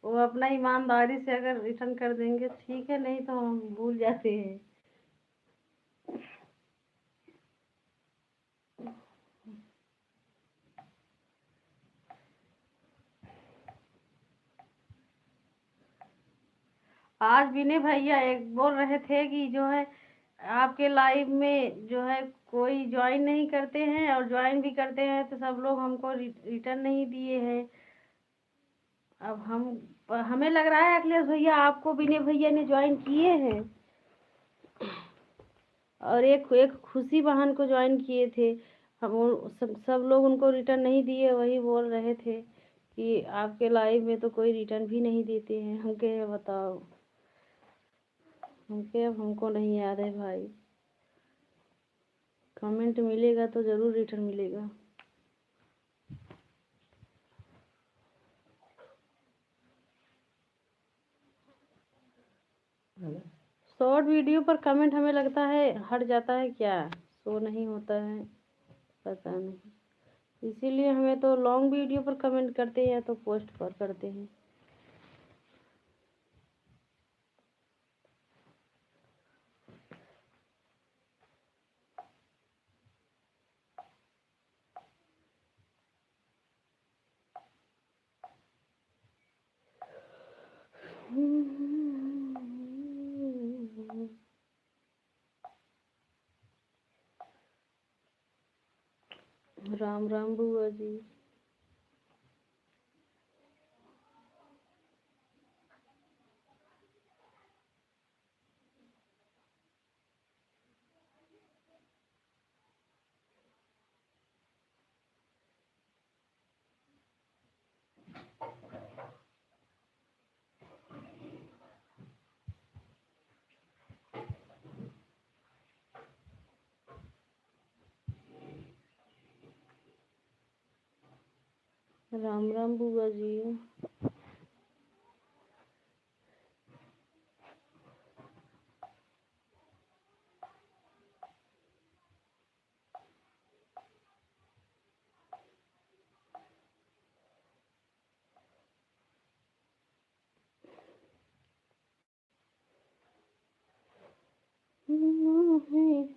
B: वो अपना ईमानदारी से अगर रिटर्न कर देंगे ठीक है, नहीं तो हम भूल जाते हैं। आज विनय भैया एक बोल रहे थे कि जो है आपके लाइव में जो है कोई ज्वाइन नहीं करते हैं, और ज्वाइन भी करते हैं तो सब लोग हमको रिटर्न नहीं दिए हैं। अब हमें लग रहा है अखिलेश भैया आपको विनय भैया ने ज्वाइन किए हैं, और एक खुशी बहन को ज्वाइन किए थे। सब लोग उनको रिटर्न नहीं दिए, वही बोल रहे थे कि आपके लाइव में तो कोई रिटर्न भी नहीं देते हैं। हम कहे बताओ, अब हमको नहीं याद है भाई। कमेंट मिलेगा तो ज़रूर रिटर्न मिलेगा। शॉर्ट वीडियो पर कमेंट हमें लगता है हट जाता है क्या, शो नहीं होता है, पता नहीं। इसीलिए हमें तो लॉन्ग वीडियो पर कमेंट करते हैं तो पोस्ट पर करते हैं। राम राम बुआ जी। राम राम बुआ जी।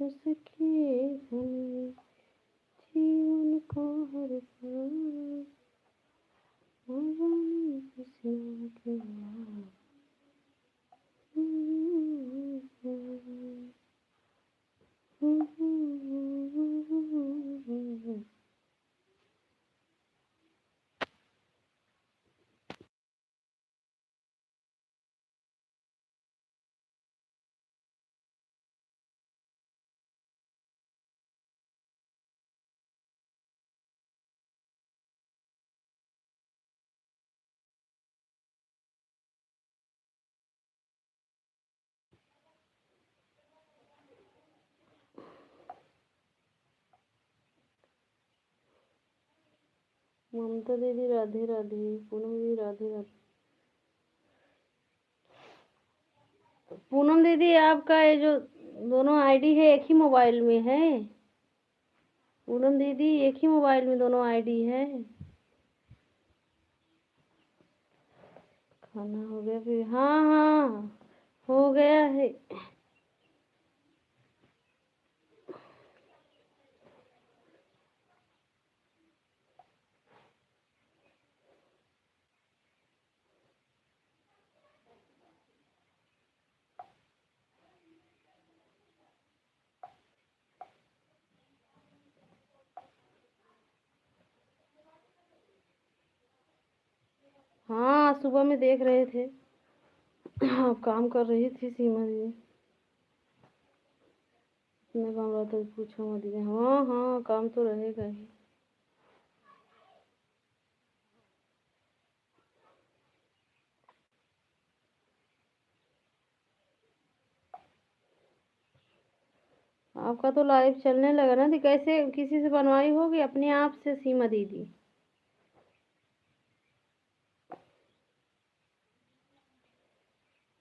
B: हंस के हमें जीवन को हर पल किसी के ममता दीदी राधे राधे। पूनम दीदी राधे राधे। पूनम दीदी आपका ये जो दोनों आईडी है एक ही मोबाइल में है? पूनम दीदी एक ही मोबाइल में दोनों आईडी है? खाना हो गया फिर? हाँ हाँ हो गया है। हाँ सुबह में देख रहे थे आप काम कर रही थी सीमा दीदी। इतना काम रहा था पूछो मत दीदी। हाँ हाँ काम तो रहेगा ही। आपका तो लाइव चलने लगा ना? तो कैसे किसी से बनवाई होगी अपने आप से सीमा दीदी?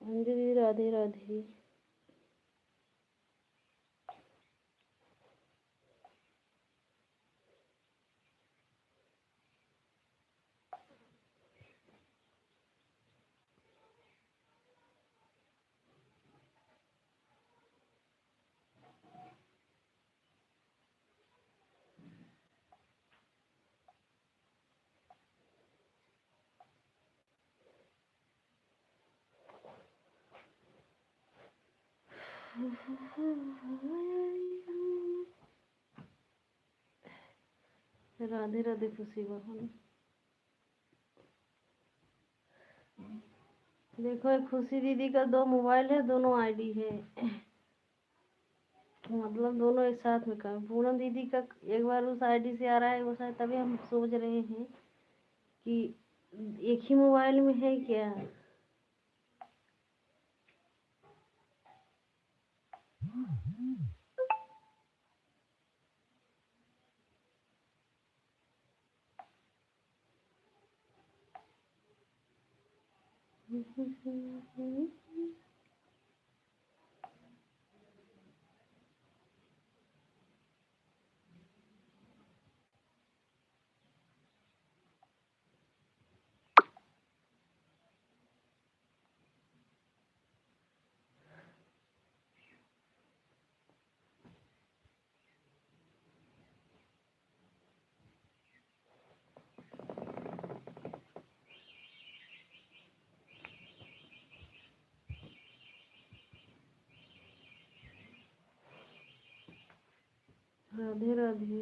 B: अंजलि दीदी राधे राधे। राधे राधे खुशी बहन। देखो खुशी दीदी का 2 मोबाइल है, दोनों आईडी है। मतलब दोनों एक साथ में काम। पूनम दीदी का एक बार उस आईडी से आ रहा है, वो शायद तभी हम सोच रहे हैं कि एक ही मोबाइल में है क्या। राधे राधे।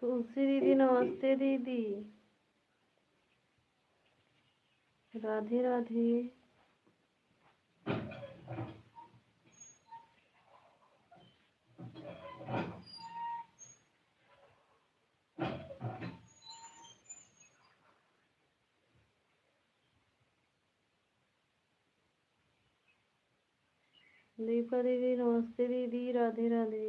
B: तुलसी दीदी नमस्ते दीदी। राधे राधे। दीपा दीदी नमस्ते दीदी। राधे राधे।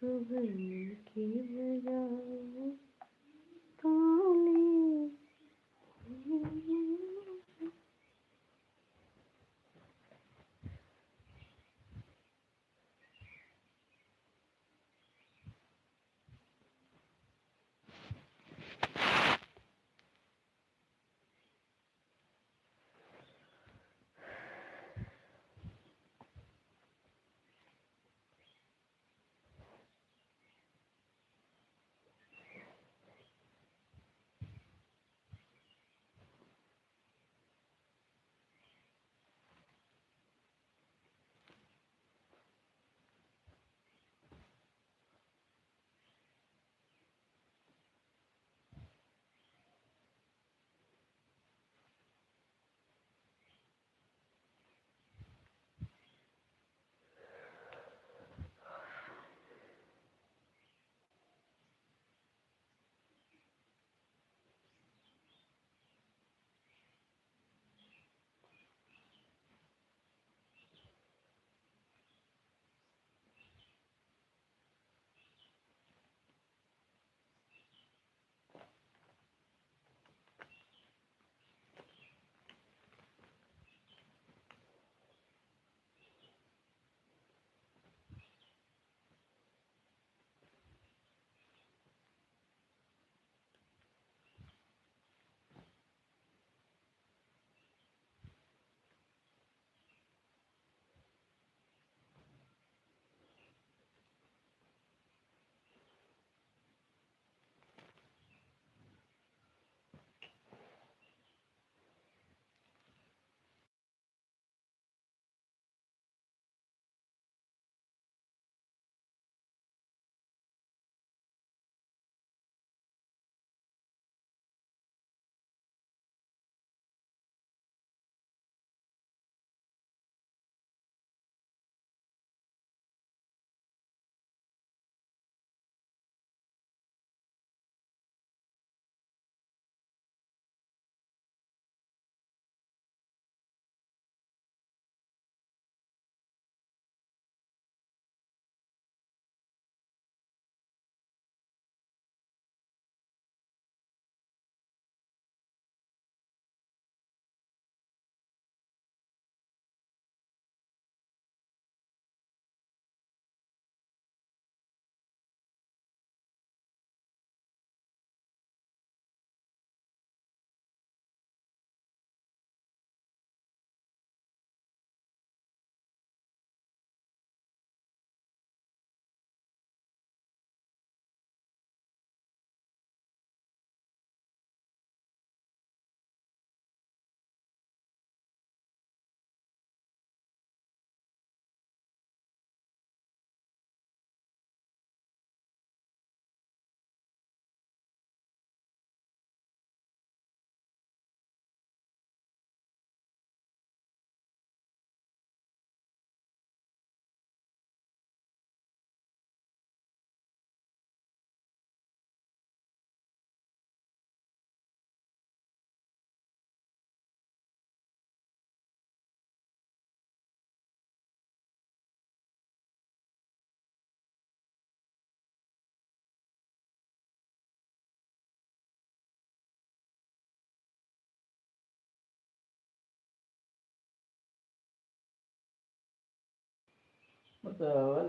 B: सुबह की बजाए ताली।
A: मतलब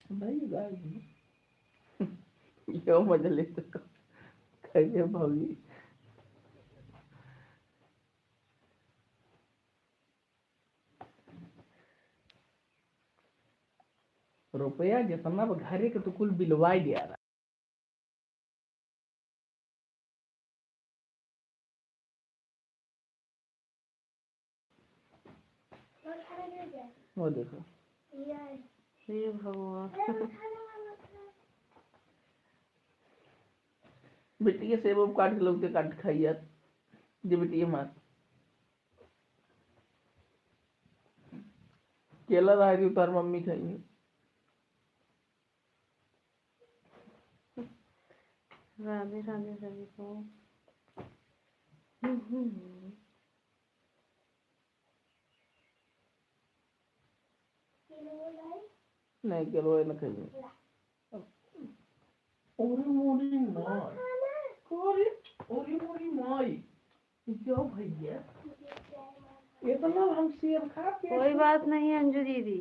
A: भाई यो मजा लेते हो कहिए भाभी रुपया जितना घरे के तो कुल बिलवाई दिया रहा वो देखो
B: हे भगवान।
A: बेटी के सेब अब काट के लोग के काट खाइए जी बेटी मार केला रहा है तार मम्मी खाई
B: राधे राधे सभी को।
A: नहीं केलो ना खाइए ओरी मोरी माय ओरी माय क्यों भैया ये तो ना हम सेब खा के
B: कोई बात नहीं अंजू दीदी,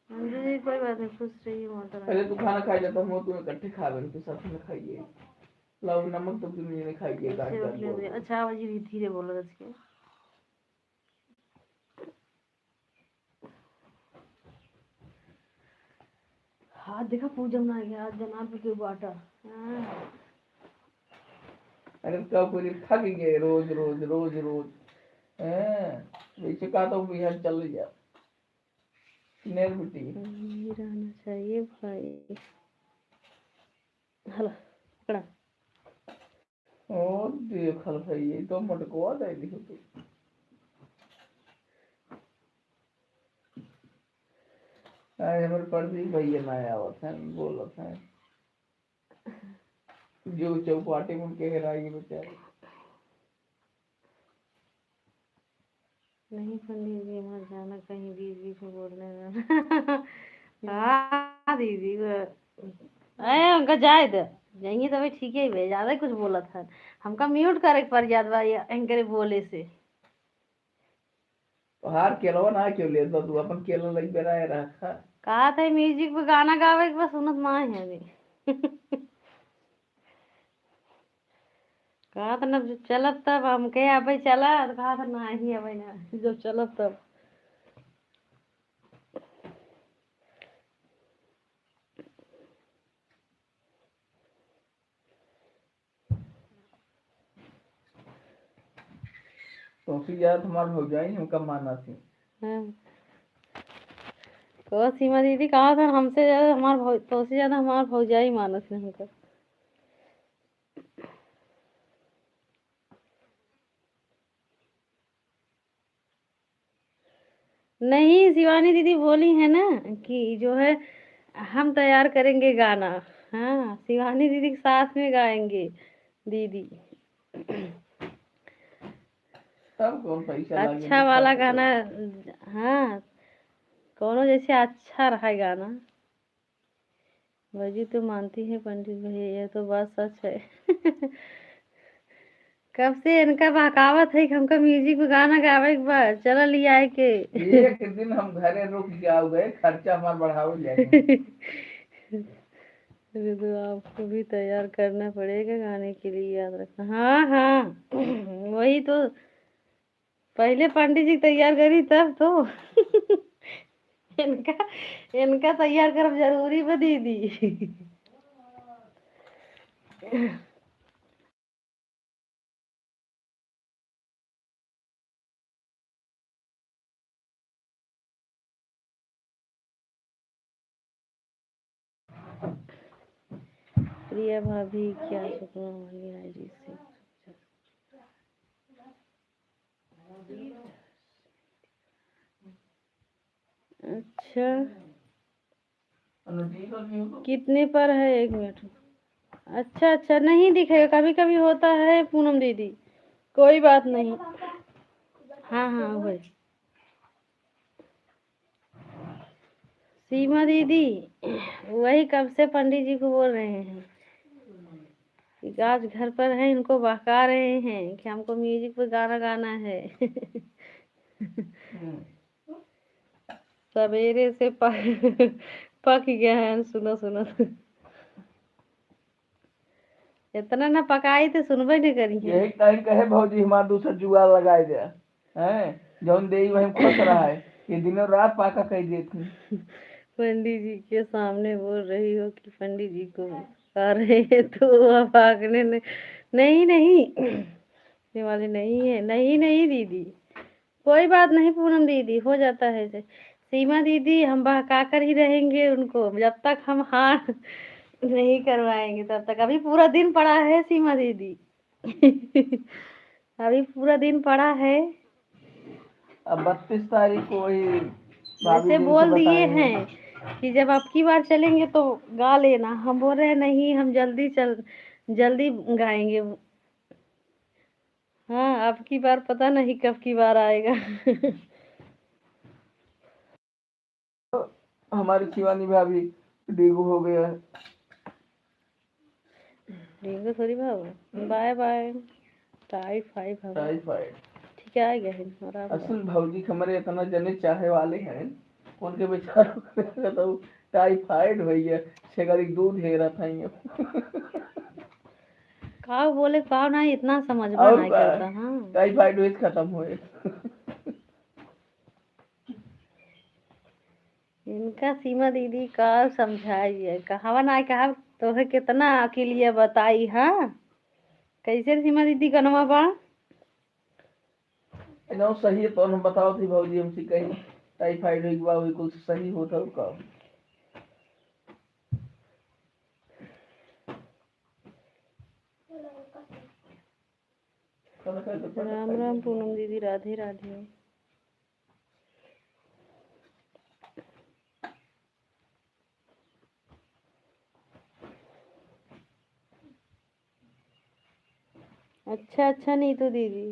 B: अंजू दीदी कोई बात नहीं, खुश रहिए माता रानी।
A: पहले तू खाना खा जाता हूँ तुम इकट्ठे खा रहे तो साथ में खाइए लाओ नमक तो तुम नहीं खाइए काट
B: सेब
A: काट
B: ले
A: बोल
B: अच्छा जी धीरे बोलो रच के। हाथ देखा पूजन आ गया आज जनाब के बाटा।
A: अरे कब पूरी थक गए रोज रोज रोज रोज का तो बिहार चल जा नेर बेटी
B: रहना चाहिए भाई। हला पकड़ा
A: और देखल भाई ये तो मटकवा दे दी तू आज हमारे पर्दी भैया ना आवत है बोलत है जो चौपाटी में के हेराई बेचारे
B: नहीं पंडित जी मत जाना कहीं बीच बीच में बोलने जाना। हाँ दीदी अरे उनका जाए दे जाएंगे तो भाई ठीक है भाई ज्यादा कुछ बोला था हमका म्यूट करे पर याद भाई एंकर बोले से।
A: हार केलवा ना क्यों ले तो तू अपन केला लग बेरा रखा
B: कहा था म्यूजिक पे गाना गावे के बस सुनत माँ है अभी। कहा था ना चलब तब हम कहे अब चला तो कहा था ना ही अब ना जब चलब तब।
A: तो फिर यार तुम्हारा हो जाए हमका माना थी
B: तो सीमा दीदी कहा था हमसे ज्यादा हमार तो से ज्यादा हमार भौजाई मानस है हमका। नहीं शिवानी दीदी बोली है ना कि जो है हम तैयार करेंगे गाना। हाँ शिवानी दीदी के साथ में गाएंगे दीदी।
A: तब कौन पैसा
B: अच्छा वाला गाना। हाँ कौनो जैसे अच्छा रहा गाना। वही तो मानती है पंडित भैया ये तो बात सच है। कब से इनका बहकावत है कि हमका म्यूजिक में गाना गावे के बाद चला लिया है के।
A: एक दिन हम घरे रुक जाओ गए खर्चा हमारा बढ़ाओ जाएगा।
B: तो आपको भी तैयार करना पड़ेगा गाने के लिए याद रखना। हाँ हाँ वही तो पहले पंडित जी तैयार करी तब तो। इनका इनका तैयार करब जरूरी बा दीदी। प्रिया भाभी क्या शुक्ला वाली आईडी से। अच्छा कितने पर है 1 मिनट। अच्छा अच्छा नहीं दिखेगा कभी कभी होता है पूनम दीदी कोई बात नहीं। हाँ हाँ वही सीमा दीदी वही कब से पंडित जी को बोल रहे हैं कि आज घर पर है इनको बहका रहे हैं कि हमको म्यूजिक पे गाना गाना है। सवेरे से पक गया है सुनो सुनो। इतना ना पकाई तो सुनबे नहीं करी है।
A: यही टाइम कहे भौजी हमारा दूसरा जुगाड़ लगाए दे हैं जौन दे वही खुश रहा है ये दिनों रात पाका कह देती।
B: पंडित जी के सामने बोल रही हो कि पंडित जी को आ रहे हैं तो वह भागने नहीं नहीं नहीं ये वाली नहीं है नहीं नहीं दीदी कोई बात नहीं पूनम दीदी, हो जाता है ऐसे। सीमा दीदी हम बहका कर ही रहेंगे उनको, जब तक हम हाँ नहीं करवाएंगे तब तक। अभी पूरा दिन पड़ा है सीमा दीदी। अभी पूरा दिन पड़ा है।
A: अब 32 तारीख को वही भाभी
B: वैसे
A: दिन से
B: बोल दिए
A: बताएंगे।
B: हैं कि जब अब की बार चलेंगे तो गा लेना। हम बोल रहे हैं नहीं, हम जल्दी गाएंगे। हाँ, अब की बार पता नहीं कब की बार आएगा।
A: हमारी शिवानी भाभी डेंगू हो गया है।
B: डेंगू थोड़ी भाव, बाय बाय। टाइफाइड हवा
A: टाइफाइड
B: ठीक है, आ गया है आराम बा।
A: असल भौजी हमारे इतना जने चाहे वाले हैं उनके बेचारों को तो टाइफाइड भैया छेगरी दूध हे रहा था ये।
B: काव बोले काव नहीं, इतना समझबा
A: और
B: नहीं
A: का
B: करता। हाँ,
A: टाइफाइड वेज खत्म हुए।
B: इनका सीमा दीदी का समझाइए, कहावा ना कहा तो है कितना अकेलिए बताई। हाँ, कैसे सीमा दीदी कनवा बा।
A: ना सही है तो हम बताओ थी भौजी हमसे कहीं टाइफाइड एक बार बिल्कुल सही होता का।
B: राम राम पूनम दीदी, राधे राधे। अच्छा अच्छा नीतू दीदी,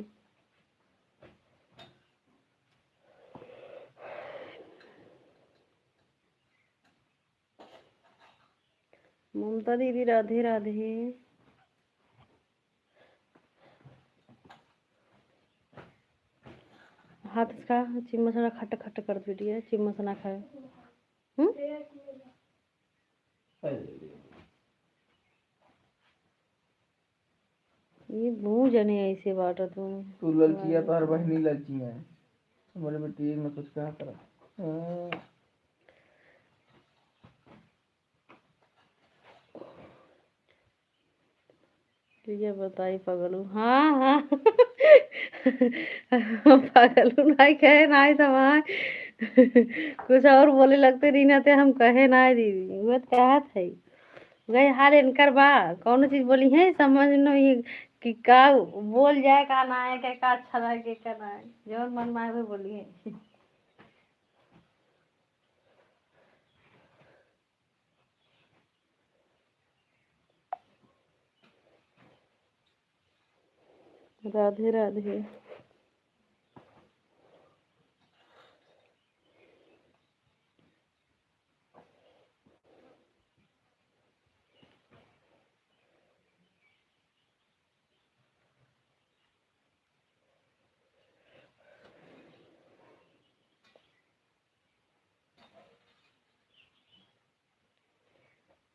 B: ममता दीदी राधे राधे। हाथ इसका चिम्मच ना खट खट कर दीजिए, चिम्मच ना खाए। ये मुँह जने ऐसे बाटा तुम।
A: तू लड़कियां तो हर बहनी लड़कियां हैं हमारे बेटी में कुछ कहा करा।
B: ये बताई पगलू। हाँ हाँ। पगलू नहीं कहे नहीं तो वहाँ कुछ और बोले लगते रीना ते हम कहे नहीं दीदी, वो तो कहा थे गए हाल इनकर बा। कौन चीज बोली है समझ नहीं कि का बोल जाए का ना है, का अच्छा लगे का ना है, जो मन में आए वो बोली है। राधे राधे।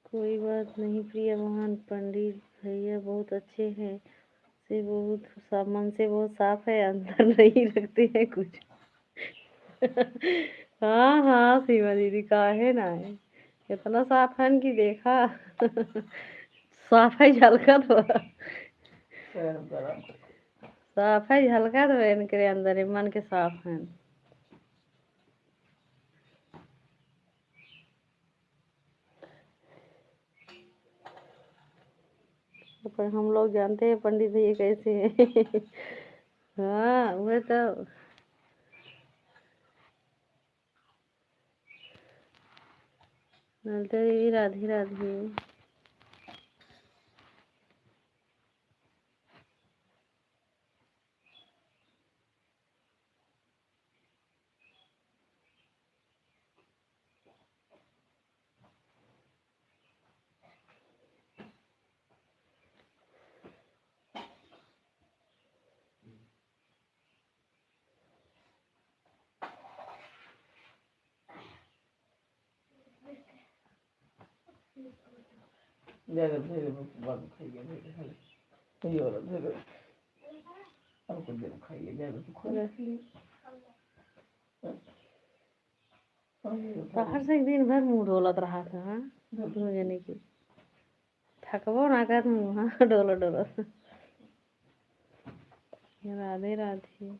B: कोई बात नहीं प्रिय महान पंडित भैया बहुत अच्छे हैं, से बहुत मन से बहुत साफ है, अंदर नहीं रखते हैं कुछ। हाँ हाँ सीमा दीदी काहे ना है, इतना साफ है कि देखा। साफ है झलका तो, साफ है झलका तो इनके अंदर मन के साफ है। पर हम लोग जानते हैं पंडित भैया कैसे हैं। हाँ वो तो। नलते दीदी राधे राधे।
A: ज़्यादा धीरे बाबू खाइए धीरे खाइए सही हो रहा धीरे अब कुछ देर खाइए ज़्यादा तो खाइए।
B: बाहर से एक दिन भर मुंह डोलत रहा था। हाँ, दो जने की थकबो ना कर मुंह। हाँ, डोलो डोलो। राधे राधे।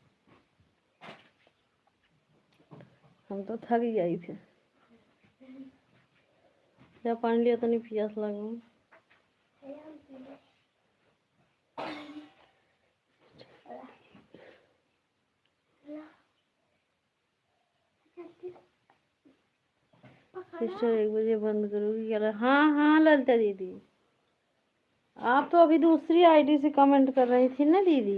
B: हम तो थक ही आई थे। जब पानी लिया तो नहीं प्यास लगा। सिस्टर 1 बजे बंद करोगी क्या? हाँ हाँ ललिता दीदी, आप तो अभी दूसरी आईडी से कमेंट कर रही थी ना दीदी।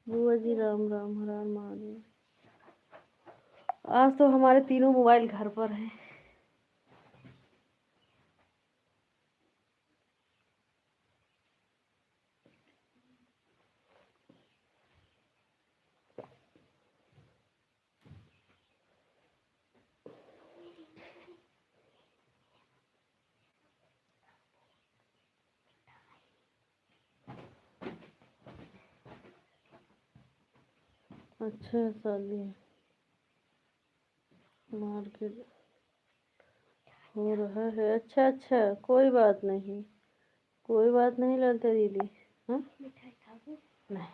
B: बुआ जी राम राम, हर हर महादेव। आज तो हमारे तीनों मोबाइल घर पर हैं। अच्छा साली मार्केट हो रहा है। अच्छा अच्छा, कोई बात नहीं, कोई बात नहीं ललिता दीदी। हाँ नहीं,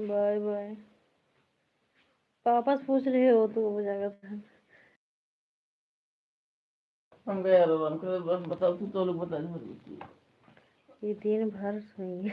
B: बाय बाय। पापा से पूछ रहे हो तो हो जाएगा था।
A: हम गए यार अंकल, बस बताओ तो लोग बता दो।
B: ये दिन भर सोएंगे।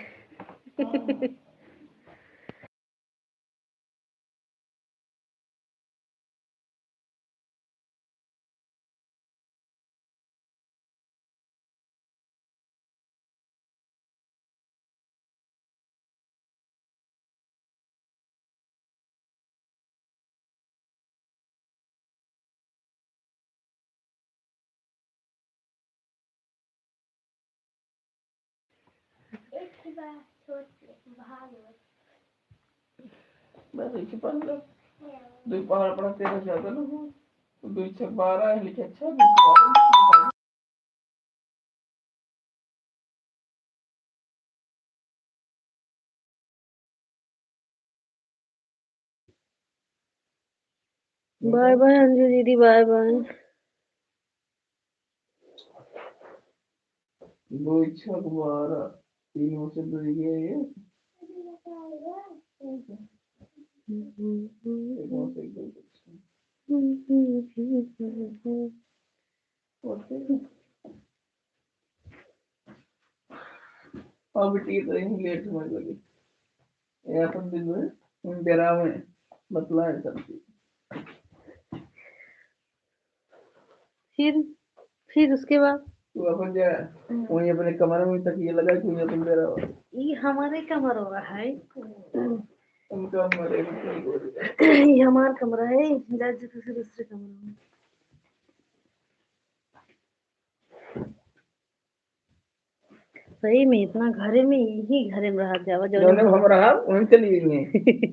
A: बस एक ही 15 दो पहाड़ पड़ा 13 ज्यादा ना हो तो 2 6 12 लिखे। अच्छा 2
B: बाय बाय अंजू दीदी, बाय बाय।
A: 2 6 12 3 से 2 ये अब टी तो ही लेट होने लगी। ये अपन दिन में डेरा में बतला है सब चीज।
B: फिर उसके बाद
A: तू अपन जा वहीं अपने कमरे में तकिया लगा के वहीं अपन डेरा हो।
B: ये हमारे कमरा होगा है।
A: उनका मरे
B: ये हमारा कमरा है, जज तो फिर दूसरे कमरा में। सही में इतना घरे में यही घरे में रह जावा जो
A: ने हम रहा वहीं चली गई है।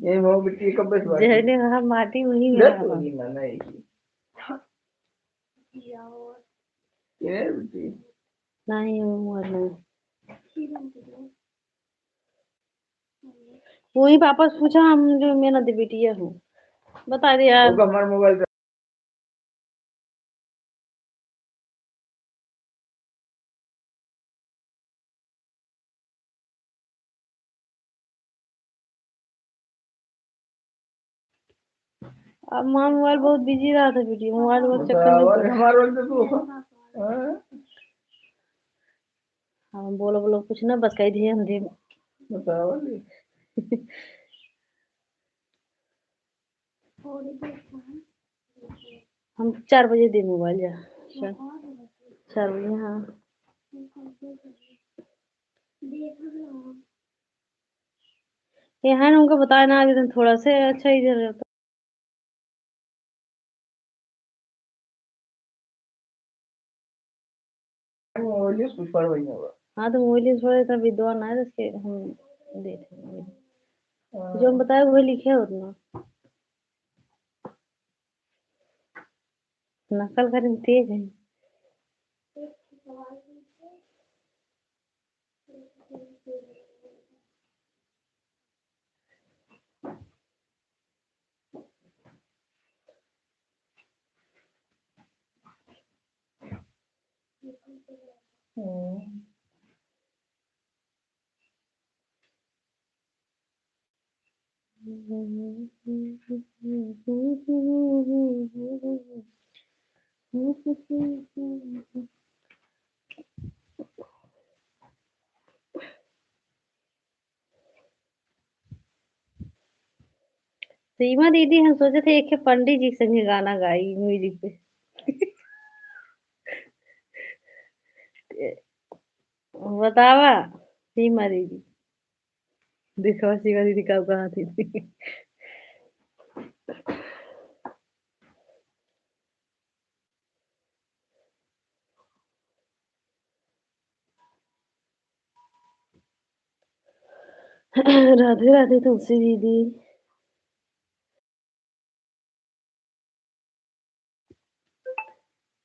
A: ये वो बिट्टी कब बस बात
B: जहने रहा माटी वही में
A: दस
B: रहा।
A: होगी ना नहीं ये बिट्टी
B: नहीं वो नहीं। वही पापा से पूछा, हम जो मैं ना बिटिया हूँ, बता दे यार।
A: वो हमारा मोबाइल
B: अब माँ मोबाइल बहुत बिजी रहा था वीडियो, मोबाइल बहुत चक्कर में पड़ा।
A: हमारे वाले तो तू
B: हाँ बोलो बोलो कुछ ना, बस कही दिए हम दे।
A: बताओ
B: हम 4 बजे दे मोबाइल जा। 4 बजे हाँ। यहाँ ना उनको बताया ना अभी थोड़ा से अच्छा इधर रहता।
A: मोबाइल कुछ पढ़ वही होगा।
B: हाँ तो मोबाइल थोड़ा इतना विद्वान है, इसके हम देते जो हम बताए वही लिखे उतना। नकल करने में तेज है। हम्म। सीमा दीदी हम सोचे थे एक पंडित जी के संगे गाना गाई म्यूजिक पे। बतावा सीमा दीदी, देखो सीमा दीदी कब कहाँ थी। राधे राधे तुलसी दीदी।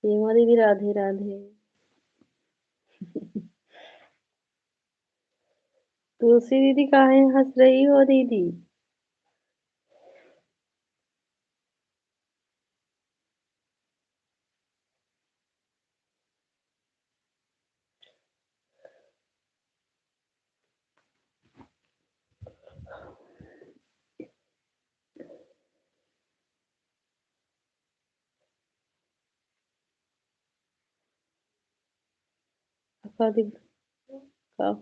B: सीमा दीदी राधे राधे। तुलसी दीदी काहे हंस रही हो दीदी? का दी का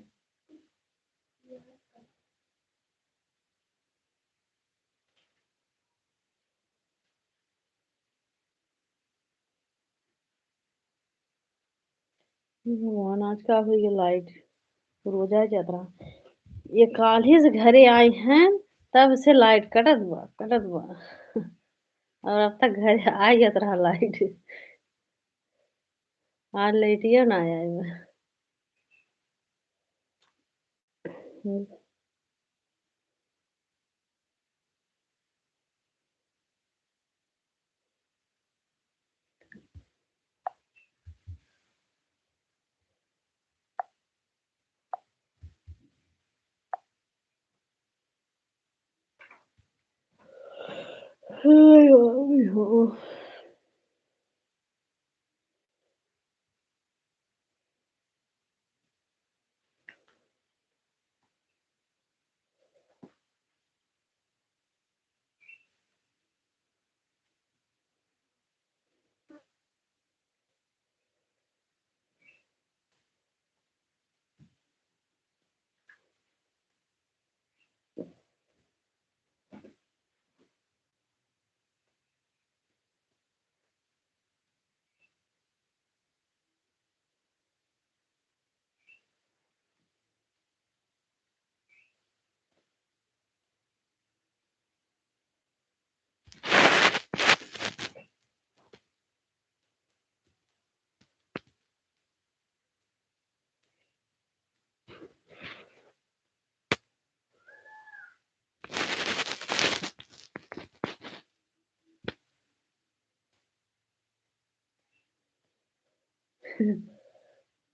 B: भगवान आज का हो गया लाइट रोजा जात्रा। ये काल्हि से घरे आए हैं तब से लाइट कटत बा और अब तक घर आ जात रहा लाइट। आज लाइटियो ना आया है।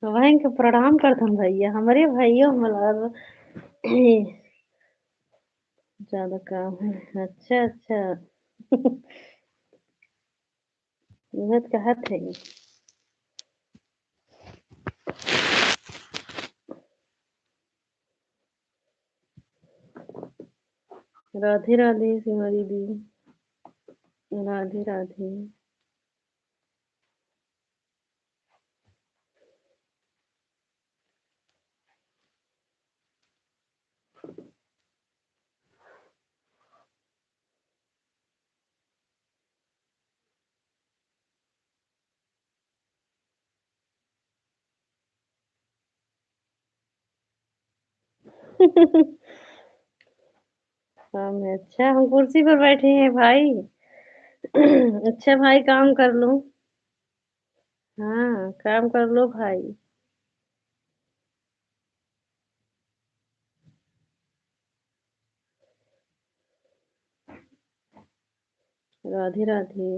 B: वहीं के प्रणाम करथन भैया हमारे भाइयों मतलब ज्यादा काम है। अच्छा अच्छा। इमत कहत है। राधे राधे सीमा दीदी। राधे राधे। काम है अच्छा हम कुर्सी पर बैठे हैं भाई। अच्छा भाई काम कर लो। हाँ काम कर लो भाई। राधे राधे।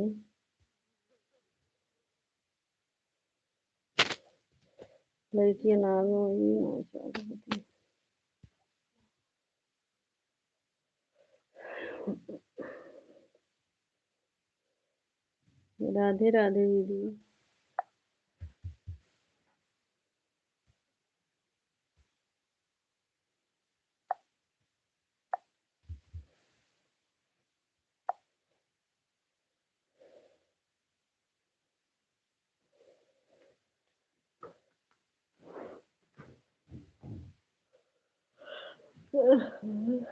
B: लड़की नाम हुई। राधे राधे दीदी। राधे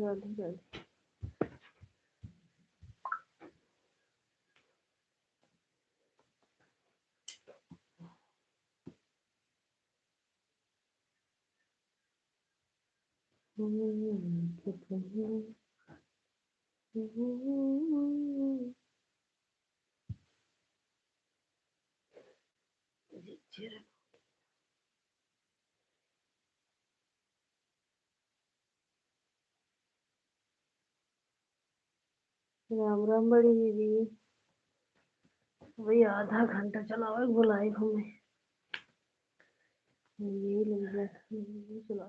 B: राधे। राम राम बड़ी दीदी। वही आधा घंटा चलाओ बुलाई हमें, यही लग गया चला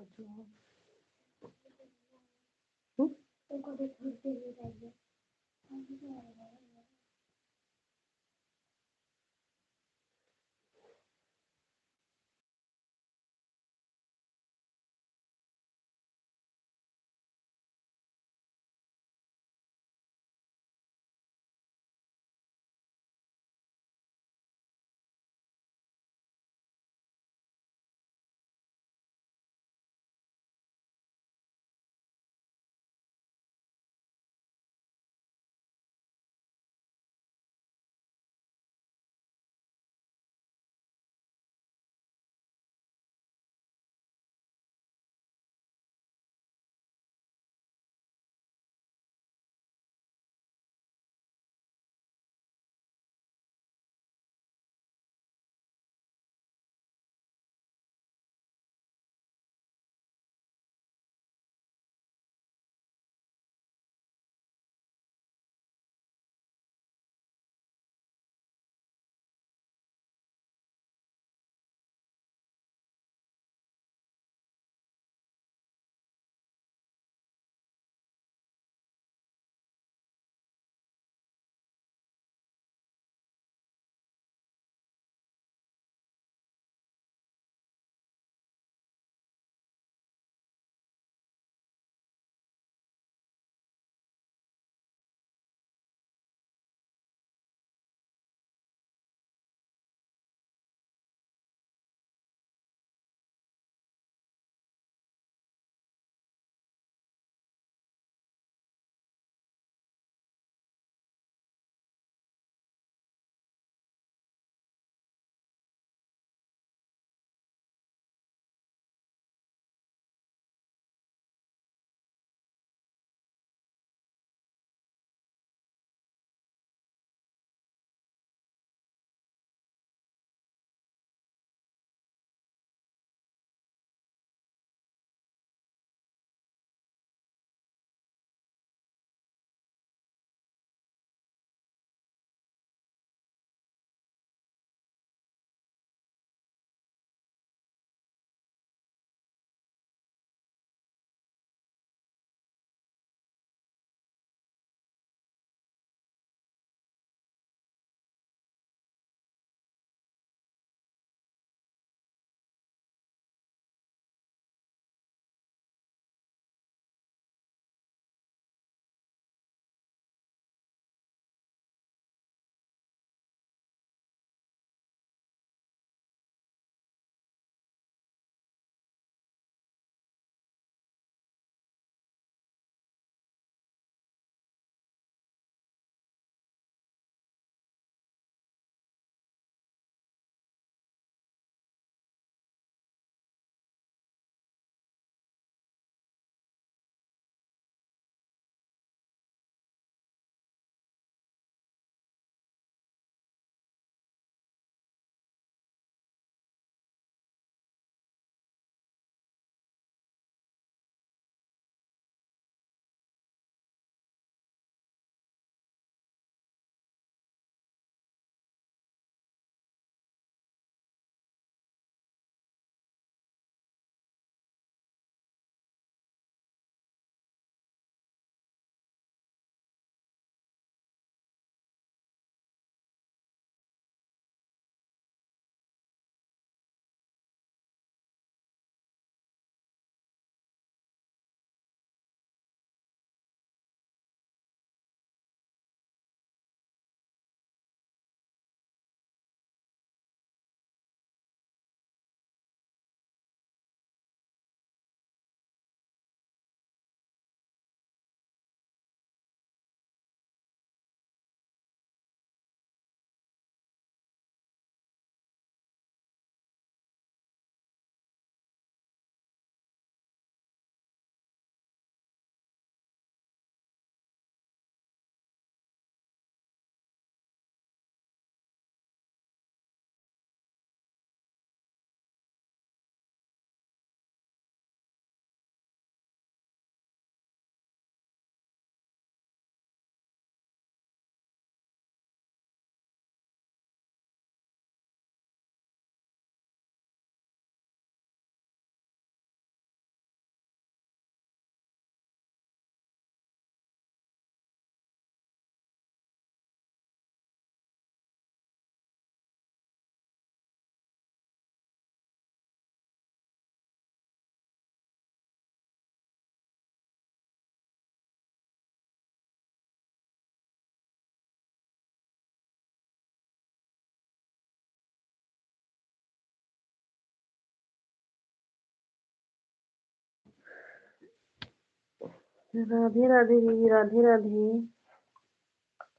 B: राधे राधे दीदी, राधे राधे।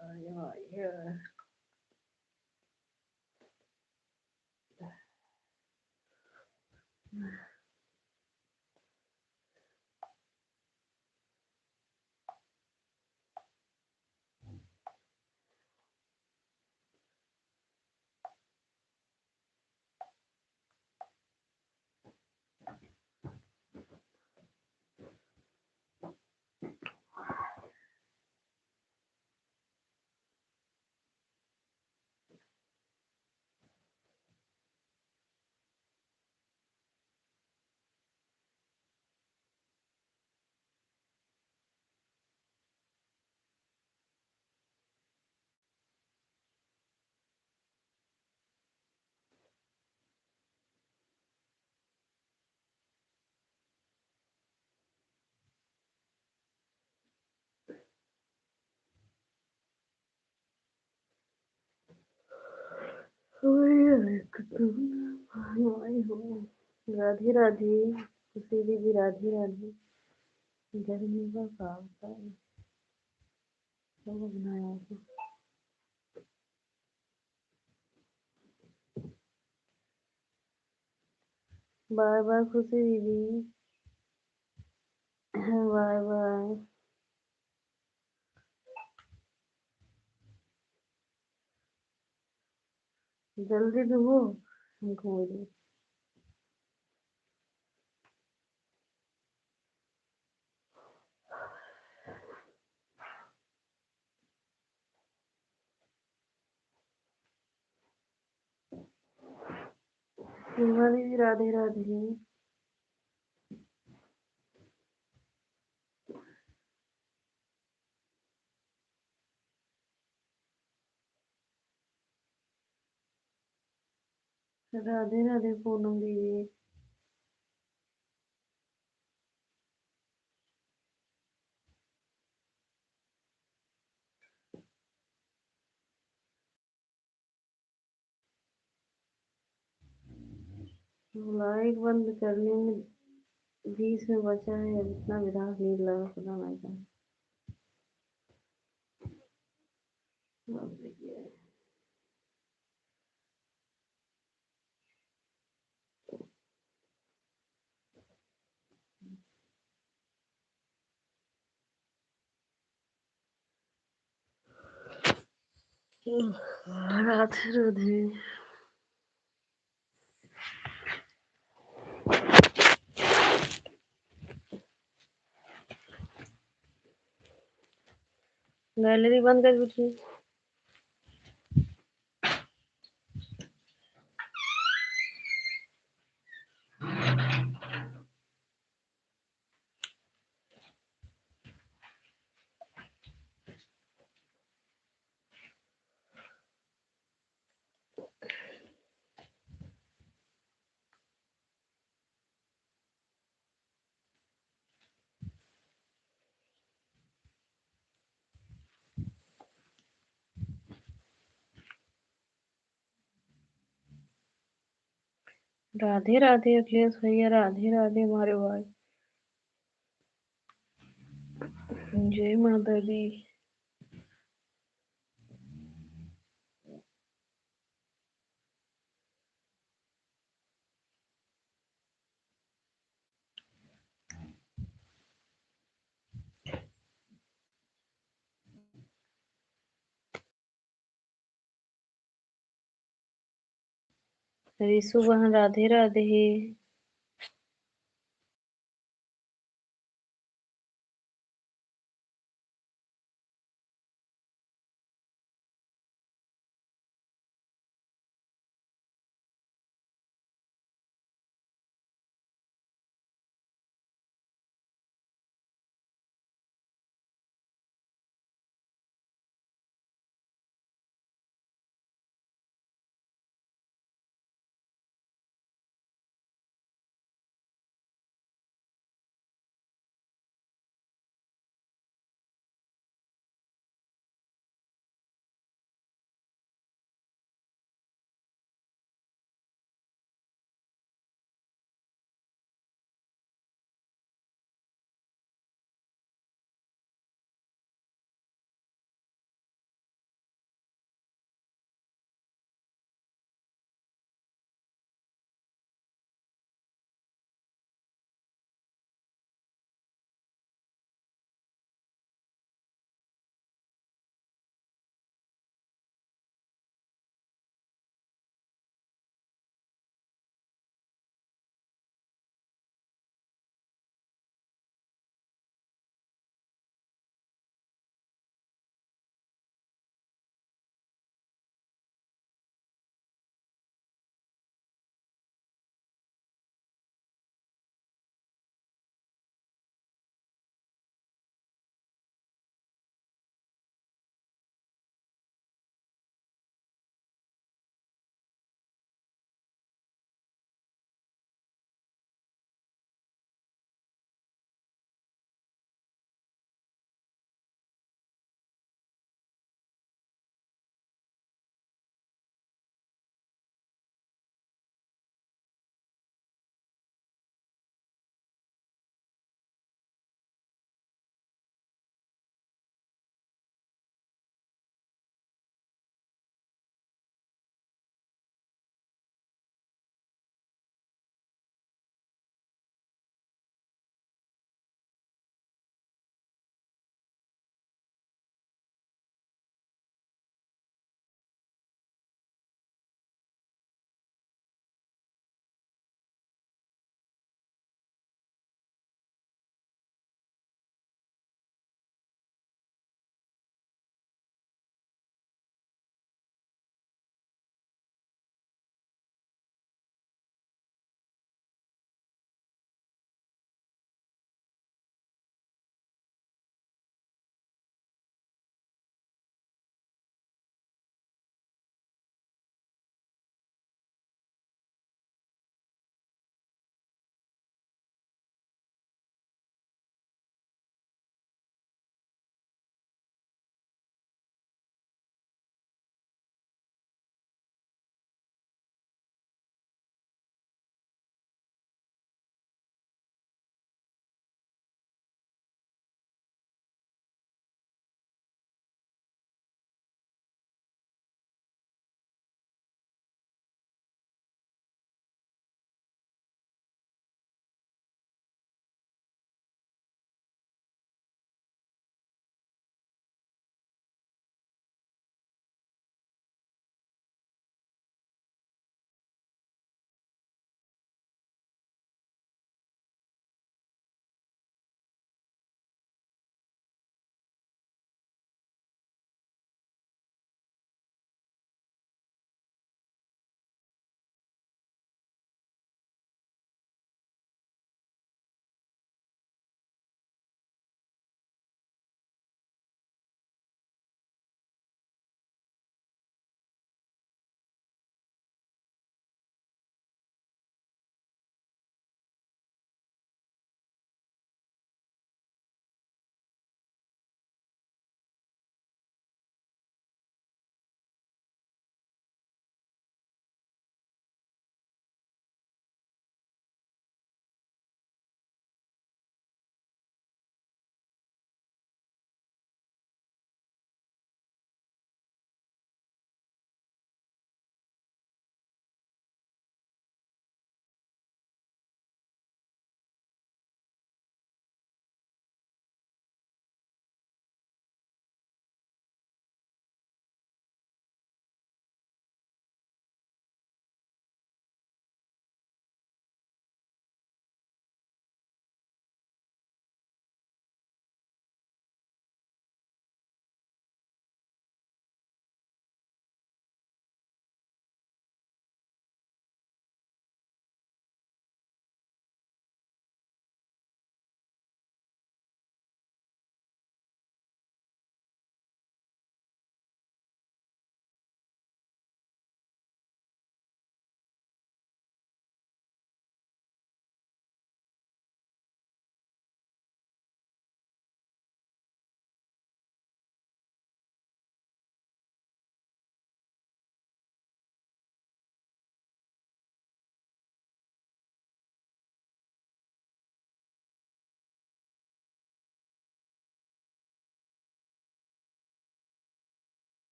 B: अरे भाई, राधे राधे खुशी दीदी, राधे राधे। गर्मी का काम था, सब बनाया था। बाय बाय खुशी दीदी, बाय बाय। जल्दी धो हमको। सीमा दीदी, राधे राधे। राधे राधे पूनम दीदी। लाइट बंद करने में 20 में बचा है, अब इतना विधान नहीं लगा, पता नहीं था। अब देखिए। राधे राधे। गैलरी बंद कर बिठी। राधे राधे अखिलेश भैया, राधे राधे हमारे भाई। जय माता दी। रिशु बहन, राधे राधे।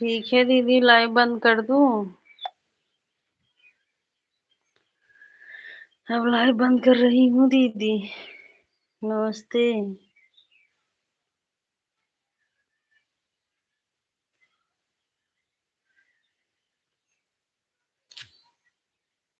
B: ठीक है दीदी, लाइव बंद कर दूं? अब लाइव बंद कर रही हूँ दीदी। नमस्ते।